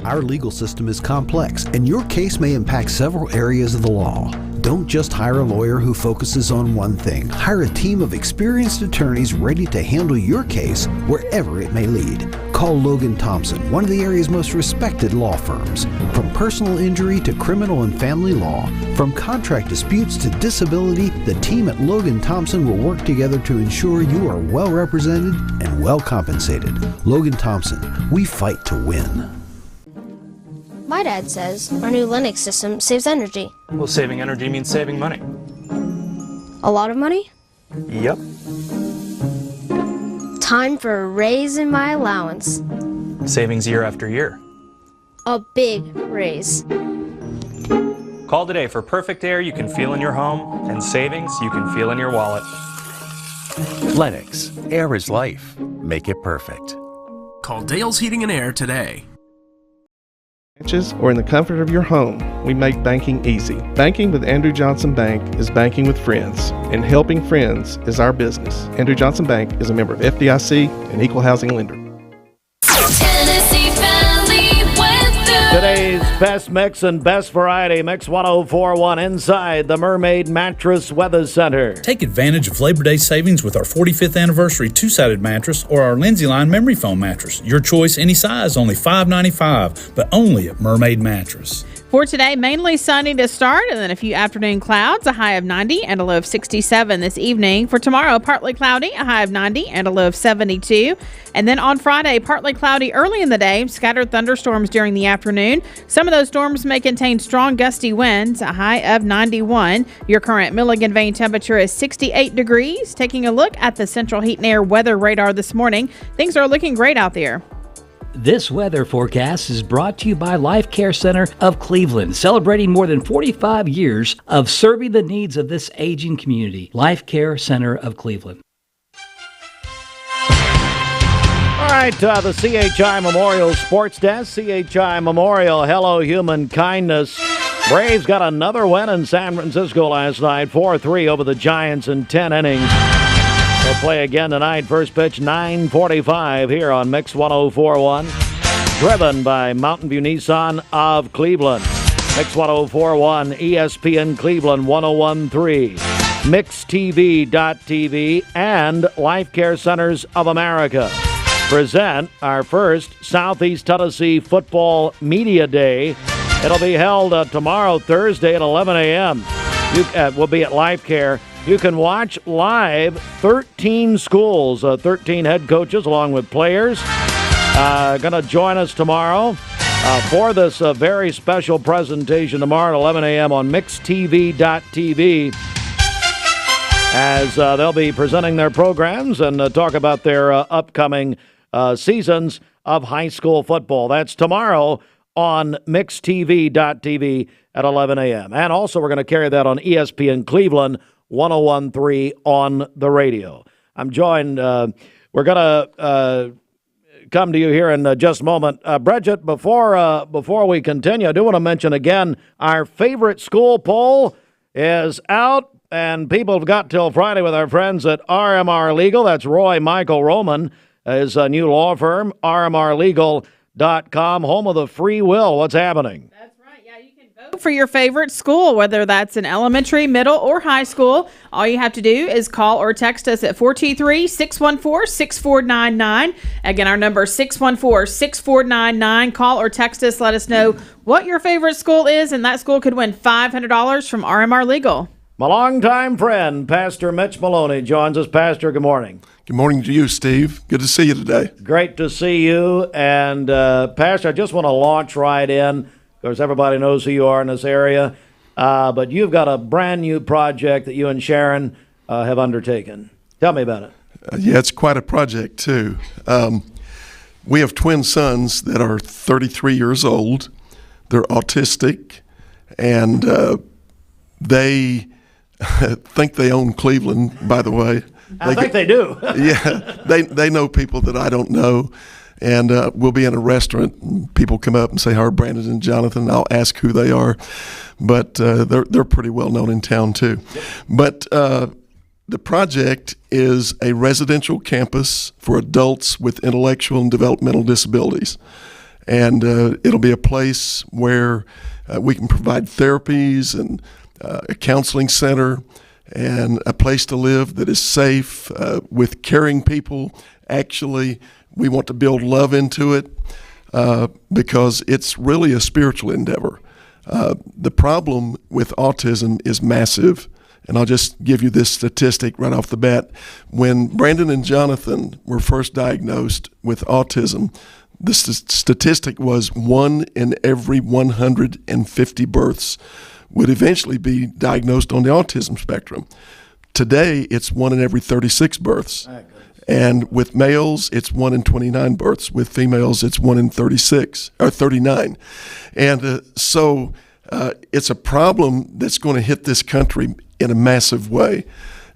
Our legal system is complex, and your case may impact several areas of the law. Don't just hire a lawyer who focuses on one thing. Hire a team of experienced attorneys ready to handle your case wherever it may lead. Call Logan Thompson, one of the area's most respected law firms. From personal injury to criminal and family law, from contract disputes to disability, the team at Logan Thompson will work together to ensure you are well represented and well compensated. Logan Thompson, we fight to win. My dad says our new Linux system saves energy. Well, saving energy means saving money. A lot of money? Yep. Time for a raise in my allowance. Savings year after year. A big raise. Call today for perfect air you can feel in your home and savings you can feel in your wallet. Lennox. Air is life. Make it perfect. Call Dale's Heating and Air today. Or in the comfort of your home, we make banking easy. Banking with Andrew Johnson Bank is banking with friends, and helping friends is our business. Andrew Johnson Bank is a member of FDIC and equal housing lender. Tennessee Valley weather. Today's best mix and best variety, Mix 104.1 inside the Mermaid Mattress Weather Center. Take advantage of Labor Day savings with our 45th anniversary two-sided mattress or our Lindsay Line memory foam mattress. Your choice, any size, only $5.95, but only at Mermaid Mattress. For today, mainly sunny to start, and then a few afternoon clouds, a high of 90 and a low of 67 this evening. For tomorrow, partly cloudy, a high of 90 and a low of 72. And then on Friday, partly cloudy early in the day, scattered thunderstorms during the afternoon. Some of those storms may contain strong gusty winds, a high of 91. Your current Milligan Vane temperature is 68 degrees. Taking a look at the Central Heat and Air weather radar this morning, things are looking great out there. This weather forecast is brought to you by Life Care Center of Cleveland, celebrating more than 45 years of serving the needs of this aging community. Life Care Center of Cleveland. All right, the CHI Memorial Sports Desk. CHI Memorial, hello human kindness. Braves got another win in San Francisco last night, 4-3 over the Giants in 10 innings. They'll play again tonight. First pitch, 9:45 here on Mix 104.1. Driven by Mountain View Nissan of Cleveland. Mix 104.1, ESPN Cleveland 101.3, MixTV.tv, and Life Care Centers of America present our first Southeast Tennessee Football Media Day. It'll be held tomorrow, Thursday at 11 a.m. We'll be at Life Care. You can watch live 13 schools, 13 head coaches along with players. Going to join us tomorrow for this very special presentation tomorrow at 11 a.m. on MixTV.tv as they'll be presenting their programs and talk about their upcoming seasons of high school football. That's tomorrow on MixTV.tv at 11 a.m. And also we're going to carry that on ESPN Cleveland 101.3 on the radio. I'm joined, we're going to come to you here in just a moment. Bridget, before we continue, I do want to mention again our favorite school poll is out, and people have got till Friday with our friends at RMR Legal. That's Roy Michael Roman, his new law firm, rmrlegal.com, home of the free will. What's happening? Vote for your favorite school, whether that's an elementary, middle, or high school. All you have to do is call or text us at 423-614-6499. Again, our number is 614-6499. Call or text us. Let us know what your favorite school is, and that school could win $500 from RMR Legal. My longtime friend, Pastor Mitch Maloney, joins us. Pastor, good morning. Good morning to you, Steve. Good to see you today. Great to see you. And, Pastor, I just want to launch right in. Of course, everybody knows who you are in this area, but you've got a brand new project that you and Sharon have undertaken. Tell me about it. Yeah, it's quite a project, too. We have twin sons that are 33 years old. They're autistic, and they think they own Cleveland, by the way. I think they do. Yeah, they know people that I don't know. And we'll be in a restaurant, and people come up and say, "Hi, Brandon and Jonathan." And I'll ask who they are, but they're pretty well known in town too. Yep. But the project is a residential campus for adults with intellectual and developmental disabilities, and it'll be a place where we can provide therapies and a counseling center and a place to live that is safe with caring people. Actually, we want to build love into it because it's really a spiritual endeavor. The problem with autism is massive, and I'll just give you this statistic right off the bat. When Brandon and Jonathan were first diagnosed with autism, the statistic was 1 in every 150 births would eventually be diagnosed on the autism spectrum. Today, it's 1 in every 36 births. And with males, it's 1 in 29 births. With females, it's 1 in 36 or 39. And so it's a problem that's going to hit this country in a massive way.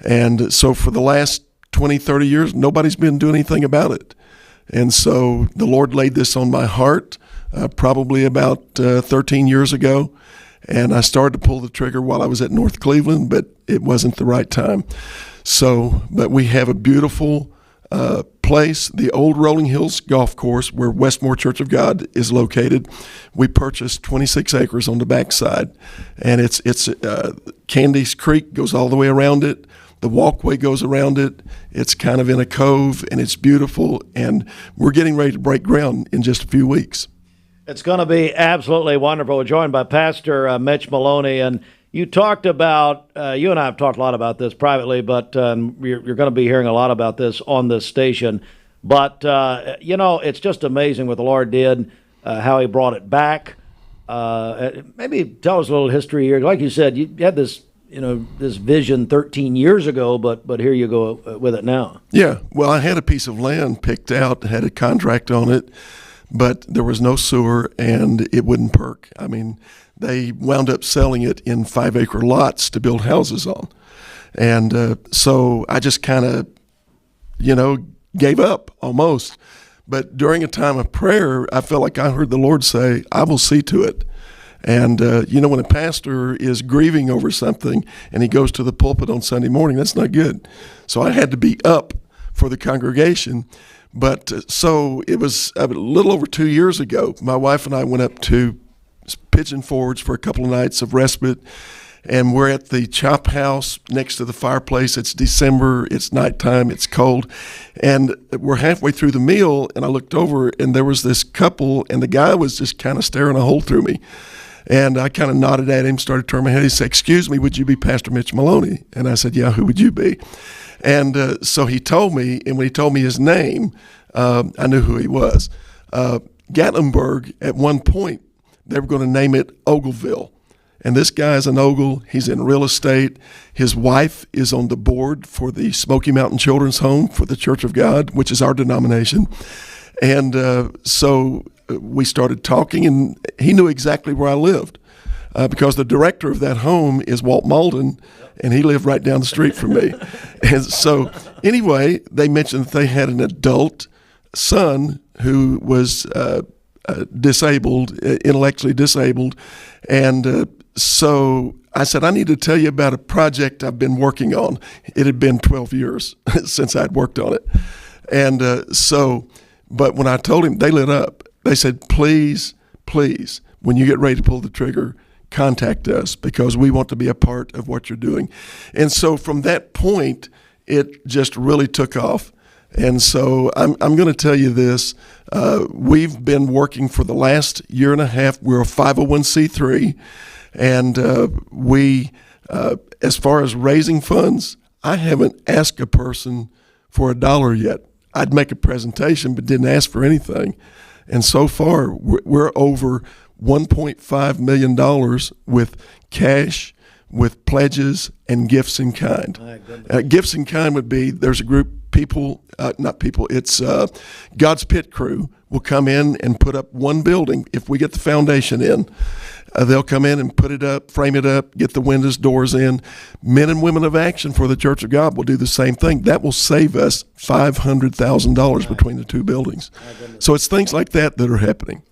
And so for the last 20, 30 years, nobody's been doing anything about it. And so the Lord laid this on my heart probably about 13 years ago. And I started to pull the trigger while I was at North Cleveland, but it wasn't the right time. So, but we have a beautiful place, the old Rolling Hills Golf Course where Westmore Church of God is located. We purchased 26 acres on the backside, and it's Candy's Creek goes all the way around it. The walkway goes around it. It's kind of in a cove, and it's beautiful, and we're getting ready to break ground in just a few weeks. It's going to be absolutely wonderful. We're joined by Pastor Mitch Maloney, and you talked about, you and I have talked a lot about this privately, but you're going to be hearing a lot about this on this station. But, it's just amazing what the Lord did, how he brought it back. Maybe tell us a little history here. Like you said, you had this, this vision 13 years ago, but here you go with it now. Yeah, well, I had a piece of land picked out, had a contract on it, but there was no sewer, and it wouldn't perk. I mean, they wound up selling it in 5-acre lots to build houses on. And so I just kind of, gave up almost. But during a time of prayer, I felt like I heard the Lord say, "I will see to it." And, when a pastor is grieving over something and he goes to the pulpit on Sunday morning, that's not good. So I had to be up for the congregation. But so it was a little over 2 years ago, my wife and I went up to Pigeon Forge for a couple of nights of respite, and we're at the chop house next to the fireplace. It's December, it's nighttime, it's cold, and we're halfway through the meal, and I looked over, and there was this couple, and the guy was just kind of staring a hole through me. And I kind of nodded at him, started turning my head. He said, "Excuse me, would you be Pastor Mitch Maloney?" And I said, "Yeah, who would you be?" And so he told me, and when he told me his name, I knew who he was. Gatlinburg, at one point, they were going to name it Ogleville. And this guy's an Ogle. He's in real estate. His wife is on the board for the Smoky Mountain Children's Home for the Church of God, which is our denomination. And so we started talking, and he knew exactly where I lived because the director of that home is Walt Malden, and he lived right down the street from me. And so anyway, they mentioned that they had an adult son who was disabled, intellectually disabled, and so I said, I need to tell you about a project I've been working on. It had been 12 years since I'd worked on it. And but when I told him, they lit up. They said, please, when you get ready to pull the trigger, contact us because we want to be a part of what you're doing. And so from that point, it just really took off. And so I'm going to tell you this. We've been working for the last year and a half. We're a 501c3. And we, as far as raising funds, I haven't asked a person for $1 yet. I'd make a presentation, but didn't ask for anything. And so far, we're over $1.5 million with cash, with pledges, and gifts in kind. Gifts in kind would be, there's a group, it's God's Pit Crew will come in and put up one building. If we get the foundation in, they'll come in and put it up, frame it up, get the windows, doors in. Men and Women of Action for the Church of God will do the same thing. That will save us $500,000 between the two buildings. So it's things like that are happening.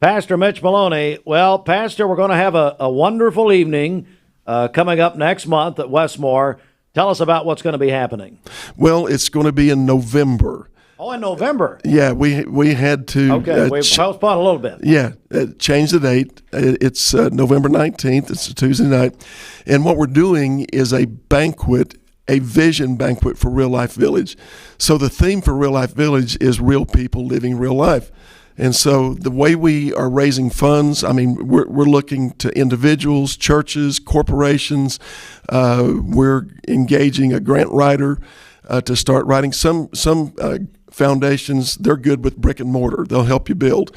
Pastor Mitch Maloney. Well, Pastor, we're going to have a wonderful evening coming up next month at Westmore. Tell us about what's going to be happening. Well, it's going to be in November. Oh, in November. Yeah, we had to. Okay, we postponed a little bit. Yeah, change the date. It's November 19th. It's a Tuesday night. And what we're doing is a banquet, a vision banquet for Real Life Village. So the theme for Real Life Village is real people living real life. And so the way we are raising funds, I mean, we're looking to individuals, churches, corporations. We're engaging a grant writer to start writing. Some foundations, they're good with brick and mortar. They'll help you build.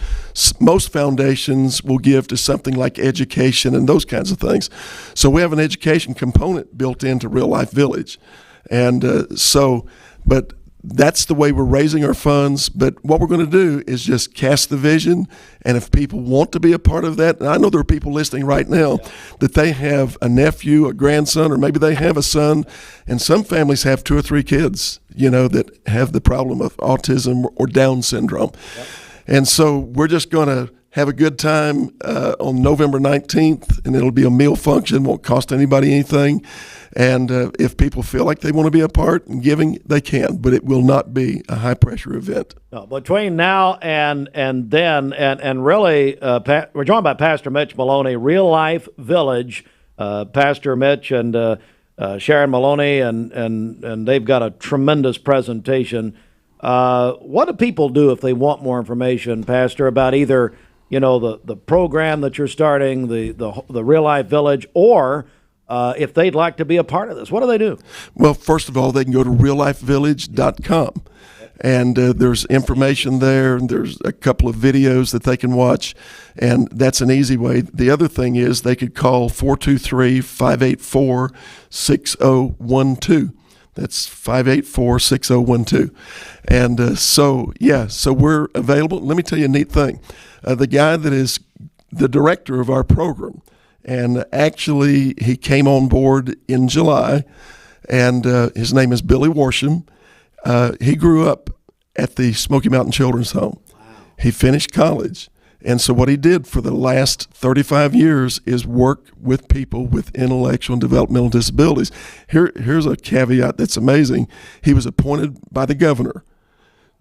Most foundations will give to something like education and those kinds of things. So we have an education component built into Real Life Village. And but that's the way we're raising our funds. But what we're going to do is just cast the vision. And if people want to be a part of that, and I know there are people listening right now that they have a nephew, a grandson, or maybe they have a son. And some families have 2 or 3 kids, that have the problem of autism or Down syndrome. Yep. And so we're just going to have a good time on November 19th, and it'll be a meal function, won't cost anybody anything. And if people feel like they want to be a part and giving, they can, but it will not be a high-pressure event. No, between now and then, and really, we're joined by Pastor Mitch Maloney, Real Life Village. Pastor Mitch and Sharon Maloney, and they've got a tremendous presentation. What do people do if they want more information, Pastor, about either the program that you're starting, the Real Life Village, or if they'd like to be a part of this? What do they do? Well, first of all, they can go to reallifevillage.com. And there's information there, and there's a couple of videos that they can watch, and that's an easy way. The other thing is they could call 423-584-6012. That's 584-6012. And so we're available. Let me tell you a neat thing. The guy that is the director of our program, and actually he came on board in July, and his name is Billy Warsham. He grew up at the Smoky Mountain Children's Home. Wow. He finished college. And so what he did for the last 35 years is work with people with intellectual and developmental disabilities. Here's a caveat that's amazing. He was appointed by the governor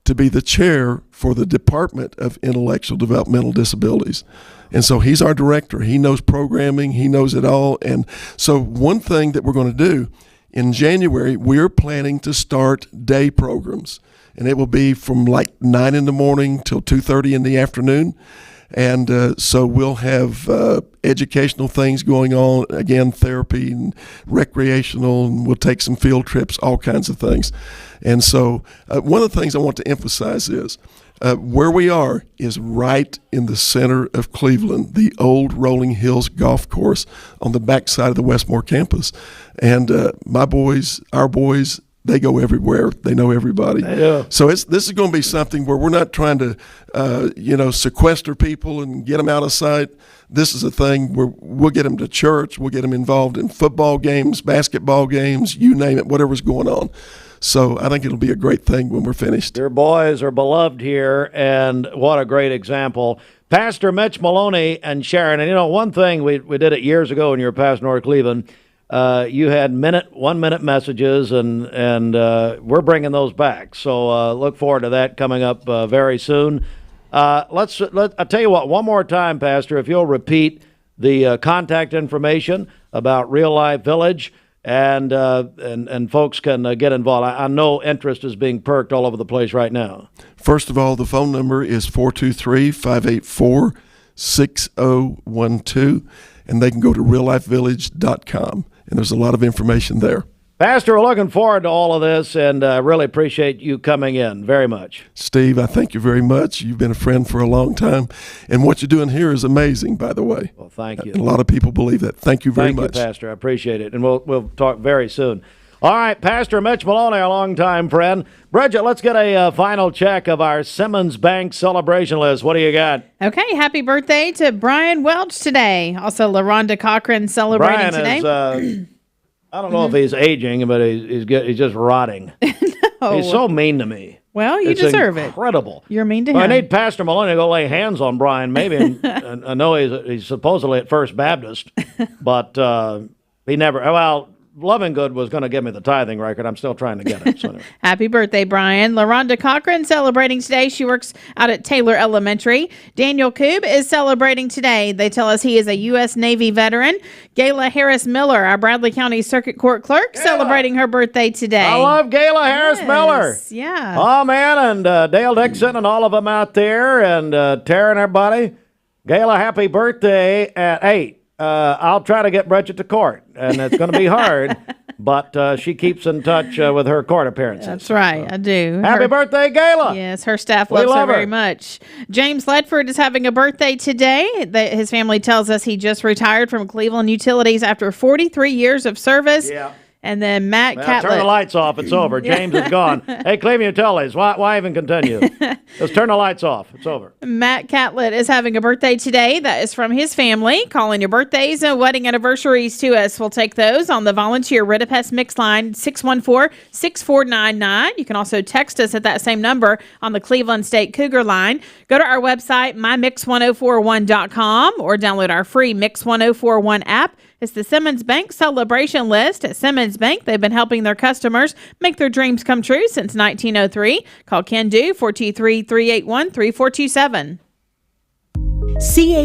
to be the chair for the Department of Intellectual Developmental Disabilities. And so he's our director. He knows programming. He knows it all. And so one thing that we're going to do, in January, we're planning to start day programs, and it will be from like 9 in the morning till 2:30 in the afternoon. And so we'll have educational things going on, again, therapy and recreational, and we'll take some field trips, all kinds of things. And so one of the things I want to emphasize is where we are is right in the center of Cleveland, the old Rolling Hills Golf Course on the backside of the Westmore campus. And our boys, they go everywhere. They know everybody. Yeah. So this is going to be something where we're not trying to, sequester people and get them out of sight. This is a thing where we'll get them to church. We'll get them involved in football games, basketball games, you name it, whatever's going on. So I think it'll be a great thing when we're finished. Your boys are beloved here, and what a great example. Pastor Mitch Maloney and Sharon, and one thing, we did it years ago when you were pastor North Cleveland. You had 1-minute messages, and we're bringing those back. So look forward to that coming up very soon. I'll tell you what, one more time, Pastor, if you'll repeat the contact information about Real Life Village, and folks can get involved. I know interest is being perked all over the place right now. First of all, the phone number is 423-584-6012, and they can go to reallifevillage.com, and there's a lot of information there. Pastor, we're looking forward to all of this, and really appreciate you coming in very much. Steve, I thank you very much. You've been a friend for a long time, and what you're doing here is amazing, by the way. Well, thank you. And a lot of people believe that. Thank you very much. Thank you, Pastor. I appreciate it, and we'll talk very soon. All right, Pastor Mitch Maloney, our longtime friend. Bridget, let's get a final check of our Simmons Bank celebration list. What do you got? Okay, happy birthday to Brian Welch today. Also, LaRonda Cochran celebrating today. Is, I don't know if he's aging, but he's just rotting. No. He's so mean to me. Well, you deserve it. Incredible. You're mean to him. I need Pastor Maloney to go lay hands on Brian, maybe. And I know he's supposedly at First Baptist, but he never. Well, Loving Good was going to give me the tithing record. I'm still trying to get it. So. Happy birthday, Brian. LaRonda Cochran celebrating today. She works out at Taylor Elementary. Daniel Koob is celebrating today. They tell us he is a U.S. Navy veteran. Gayla Harris Miller, our Bradley County Circuit Court clerk, celebrating her birthday today. I love Gayla Harris Miller. Yeah. Oh, man, and Dale Dixon and all of them out there, and Tara and everybody. Gayla, happy birthday at 8. I'll try to get Bridget to court, and it's going to be hard, but she keeps in touch with her court appearances. That's right, I do. Happy birthday, Gayla. Yes, her staff loves her very much. James Ledford is having a birthday today. His family tells us he just retired from Cleveland Utilities after 43 years of service. Yeah. And then Matt Catlett. Turn the lights off. It's over. James is gone. Hey, Cleveland Utilities, why even continue? Just turn the lights off. It's over. Matt Catlett is having a birthday today. That is from his family. Calling your birthdays and wedding anniversaries to us. We'll take those on the volunteer Ritapest Mix line, 614-6499. You can also text us at that same number on the Cleveland State Cougar line. Go to our website, mymix1041.com, or download our free Mix 1041 app. It's the Simmons Bank celebration list. At Simmons Bank, they've been helping their customers make their dreams come true since 1903. Call Ken Do, 423-381-3427.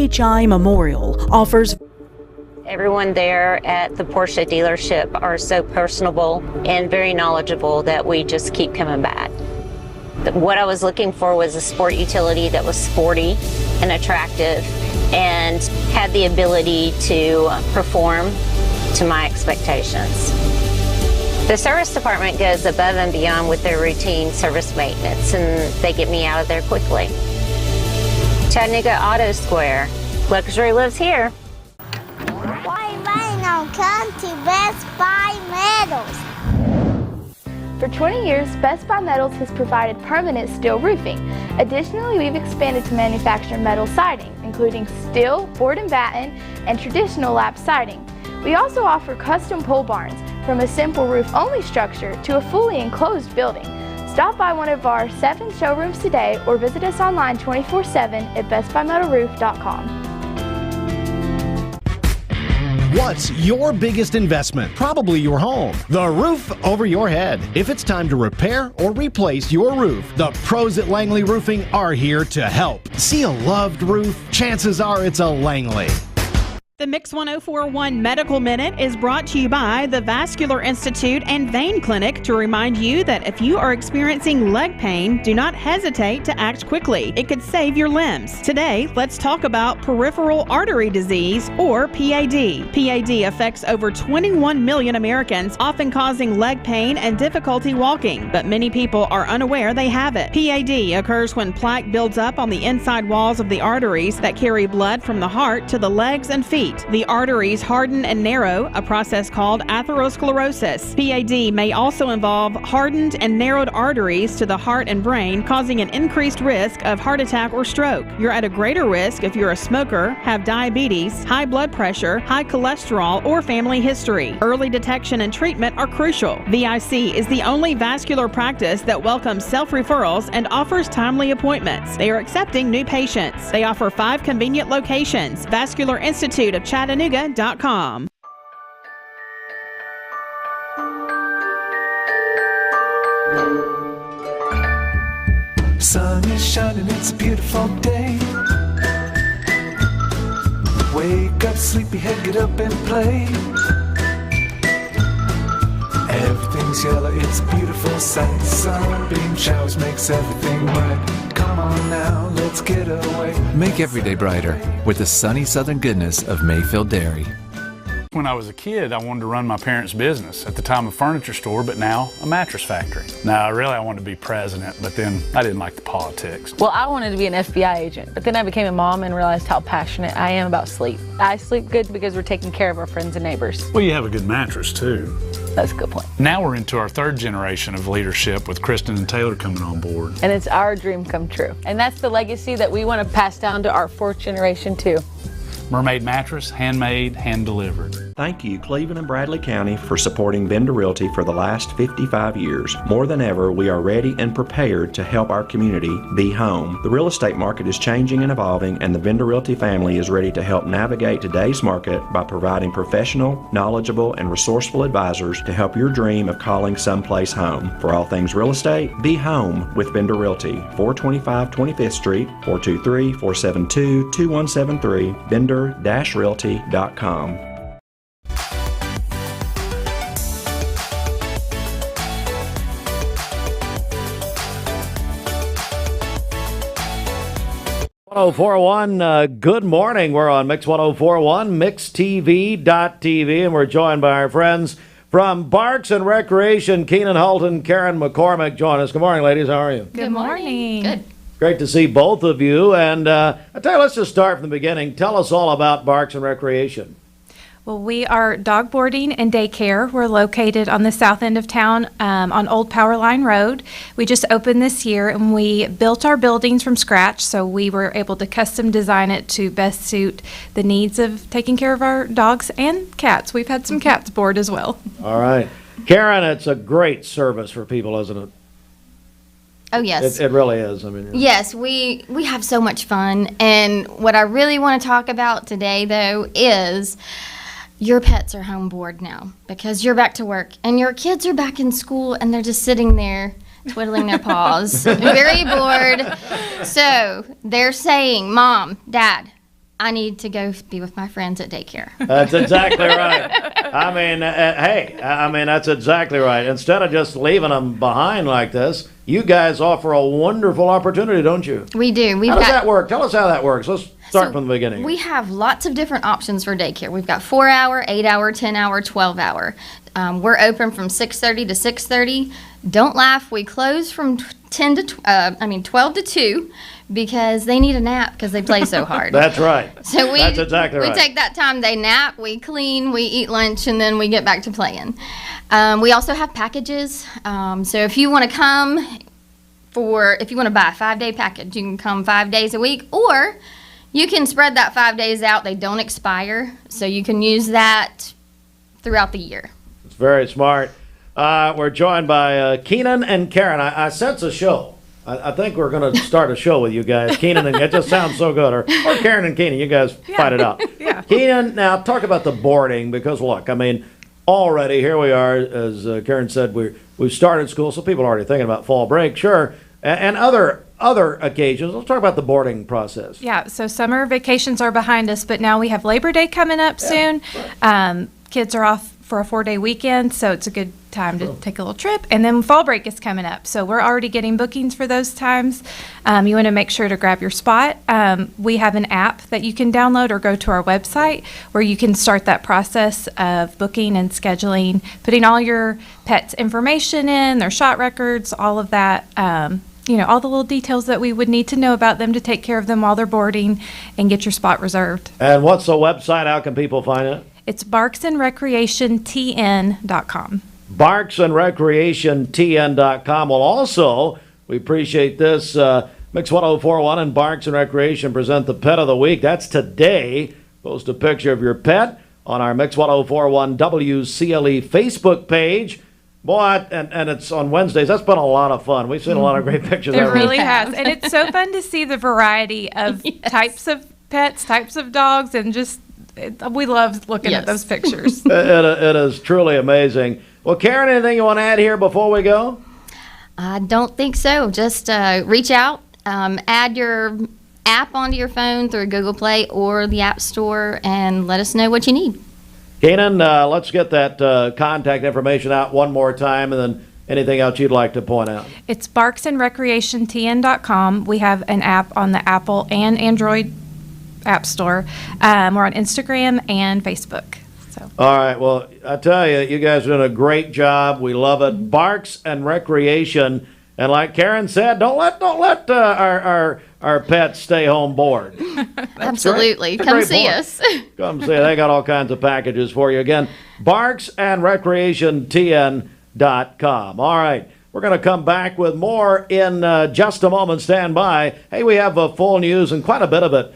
CHI Memorial offers. Everyone there at the Porsche dealership are so personable and very knowledgeable that we just keep coming back. What I was looking for was a sport utility that was sporty and attractive and had the ability to perform to my expectations. The service department goes above and beyond with their routine service maintenance, and they get me out of there quickly. Chattanooga Auto Square. Luxury lives here. Why now come to Best Buy Metals? For 20 years, Best Buy Metals has provided permanent steel roofing. Additionally, we've expanded to manufacture metal siding, including steel, board and batten, and traditional lap siding. We also offer custom pole barns, from a simple roof-only structure to a fully enclosed building. Stop by one of our 7 showrooms today or visit us online 24/7 at bestbuymetalroof.com. What's your biggest investment? Probably your home. The roof over your head. If it's time to repair or replace your roof, the pros at Langley Roofing are here to help. See a loved roof? Chances are it's a Langley. The Mix 1041 Medical Minute is brought to you by the Vascular Institute and Vein Clinic to remind you that if you are experiencing leg pain, do not hesitate to act quickly. It could save your limbs. Today, let's talk about peripheral artery disease, or PAD. PAD affects over 21 million Americans, often causing leg pain and difficulty walking, but many people are unaware they have it. PAD occurs when plaque builds up on the inside walls of the arteries that carry blood from the heart to the legs and feet. feet. The arteries harden and narrow, a process called atherosclerosis. PAD may also involve hardened and narrowed arteries to the heart and brain, causing an increased risk of heart attack or stroke. You're at a greater risk if you're a smoker, have diabetes, high blood pressure, high cholesterol, or family history. Early detection and treatment are crucial. VIC is the only vascular practice that welcomes self-referrals and offers timely appointments. They are accepting new patients. They offer 5 convenient locations. Vascular Institute of Chattanooga.com. Sun is shining, it's a beautiful day. Wake up, sleepyhead, get up and play. Everything's yellow, it's a beautiful sight. Sunbeam showers makes everything bright. Come on now, let's get away. Make every day brighter with the sunny southern goodness of Mayfield Dairy. When I was a kid, I wanted to run my parents' business. At the time, a furniture store, but now a mattress factory. Now, I wanted to be president, but then I didn't like the politics. Well, I wanted to be an FBI agent, but then I became a mom and realized how passionate I am about sleep. I sleep good because we're taking care of our friends and neighbors. Well, you have a good mattress, too. That's a good point. Now we're into our 3rd generation of leadership with Kristen and Taylor coming on board. And it's our dream come true. And that's the legacy that we want to pass down to our 4th generation, too. Mermaid mattress, handmade, hand-delivered. Thank you, Cleveland and Bradley County, for supporting Vendor Realty for the last 55 years. More than ever, we are ready and prepared to help our community be home. The real estate market is changing and evolving, and the Vendor Realty family is ready to help navigate today's market by providing professional, knowledgeable, and resourceful advisors to help your dream of calling someplace home. For all things real estate, be home with Vendor Realty, 425 25th Street, 423-472-2173, vendor-realty.com. Good morning. We're on Mix 1041, MixTV.tv, and we're joined by our friends from Parks and Recreation, Keenan, Hulton, Karen, McCormick. Join us. Good morning, ladies. How are you? Good morning. Good. Great to see both of you. And I tell you, let's just start from the beginning. Tell us all about Parks and Recreation. Well, we are dog boarding and daycare. We're located on the south end of town on Old Power Line Road. We just opened this year, and we built our buildings from scratch, so we were able to custom design it to best suit the needs of taking care of our dogs and cats. We've had some cats board as well. All right. Karen, it's a great service for people, isn't it? Oh, yes. It really is. I mean, yes, we have so much fun. And what I really want to talk about today, though, is your pets are home board now because you're back to work and your kids are back in school and they're just sitting there twiddling their paws, very bored. So they're saying, Mom, Dad, I need to go be with my friends at daycare. That's exactly right. I mean, that's exactly right. Instead of just leaving them behind like this, you guys offer a wonderful opportunity, don't you? We do. How does that work? Tell us how that works. Let's start from the beginning. We have lots of different options for daycare. We've got 4-hour, 8-hour, 10-hour, 12-hour. We're open from 6:30 to 6:30. Don't laugh. We close from 12 to 2 because they need a nap because they play so hard. That's right. So That's exactly right. We take that time. They nap, we clean, we eat lunch, and then we get back to playing. We also have packages. So if you want to come if you want to buy a 5-day package, you can come 5 days a week, or you can spread that 5 days out. They don't expire, so you can use that throughout the year. It's very smart. We're joined by Keenan and Karen. I sense a show. I think we're going to start a show with you guys. Keenan and it just sounds so good. Or Karen and Keenan, you guys fight it out. Yeah. Keenan, now talk about the boarding because look, I mean, already here we are, as Karen said, we've started school, so people are already thinking about fall break, sure, and other occasions. Let's talk about the boarding process. Yeah, so summer vacations are behind us, but now we have Labor Day coming up soon. Kids are off for a 4-day weekend, so it's a good time to take a little trip. And then fall break is coming up, so we're already getting bookings for those times. You want to make sure to grab your spot. We have an app that you can download or go to our website where you can start that process of booking and scheduling, putting all your pets' information in, their shot records, all of that. all the little details that we would need to know about them to take care of them while they're boarding and get your spot reserved. And what's the website? How can people find it? It's barksandrecreationtn.com. barksandrecreationtn.com. Well, also, we appreciate this. Mix 1041 and Barks and Recreation present the Pet of the Week. That's today. Post a picture of your pet on our Mix 1041 WCLE Facebook page. Boy, and it's on Wednesdays. That's been a lot of fun. We've seen a lot of great pictures. It really has. And it's so fun to see the variety of types of pets, types of dogs, and just we love looking at those pictures. It is truly amazing. Well, Karen, anything you want to add here before we go? I don't think so. Just reach out, add your app onto your phone through Google Play or the App Store, and let us know what you need. Keenan, let's get that contact information out one more time, and then anything else you'd like to point out. It's barksandrecreationtn.com. We have an app on the Apple and Android App Store. We're on Instagram and Facebook. All right. Well, I tell you, you guys are doing a great job. We love it. Barks and Recreation, and like Karen said, don't let our pets stay home bored. Absolutely. Come see us. Come see. They got all kinds of packages for you. Again, barksandrecreationtn.com. All right. We're going to come back with more in just a moment. Stand by. Hey, we have full news and quite a bit of it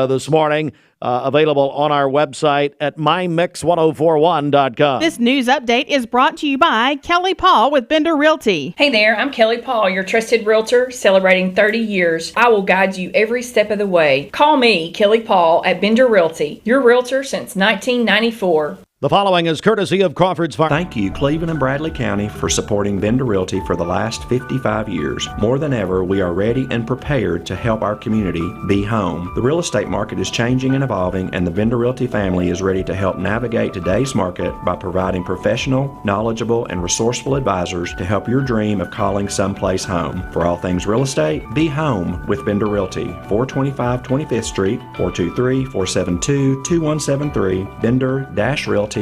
this morning. Available on our website at mymix1041.com. This news update is brought to you by Kelly Paul with Bender Realty. Hey there, I'm Kelly Paul, your trusted realtor celebrating 30 years. I will guide you every step of the way. Call me, Kelly Paul, at Bender Realty, your realtor since 1994. The following is courtesy of Crawford's Farm. Thank you, Cleveland and Bradley County, for supporting Bender Realty for the last 55 years. More than ever, we are ready and prepared to help our community be home. The real estate market is changing and evolving, and the Bender Realty family is ready to help navigate today's market by providing professional, knowledgeable, and resourceful advisors to help your dream of calling someplace home. For all things real estate, be home with Bender Realty, 425 25th Street, 423-472-2173, Bender-Realty.com.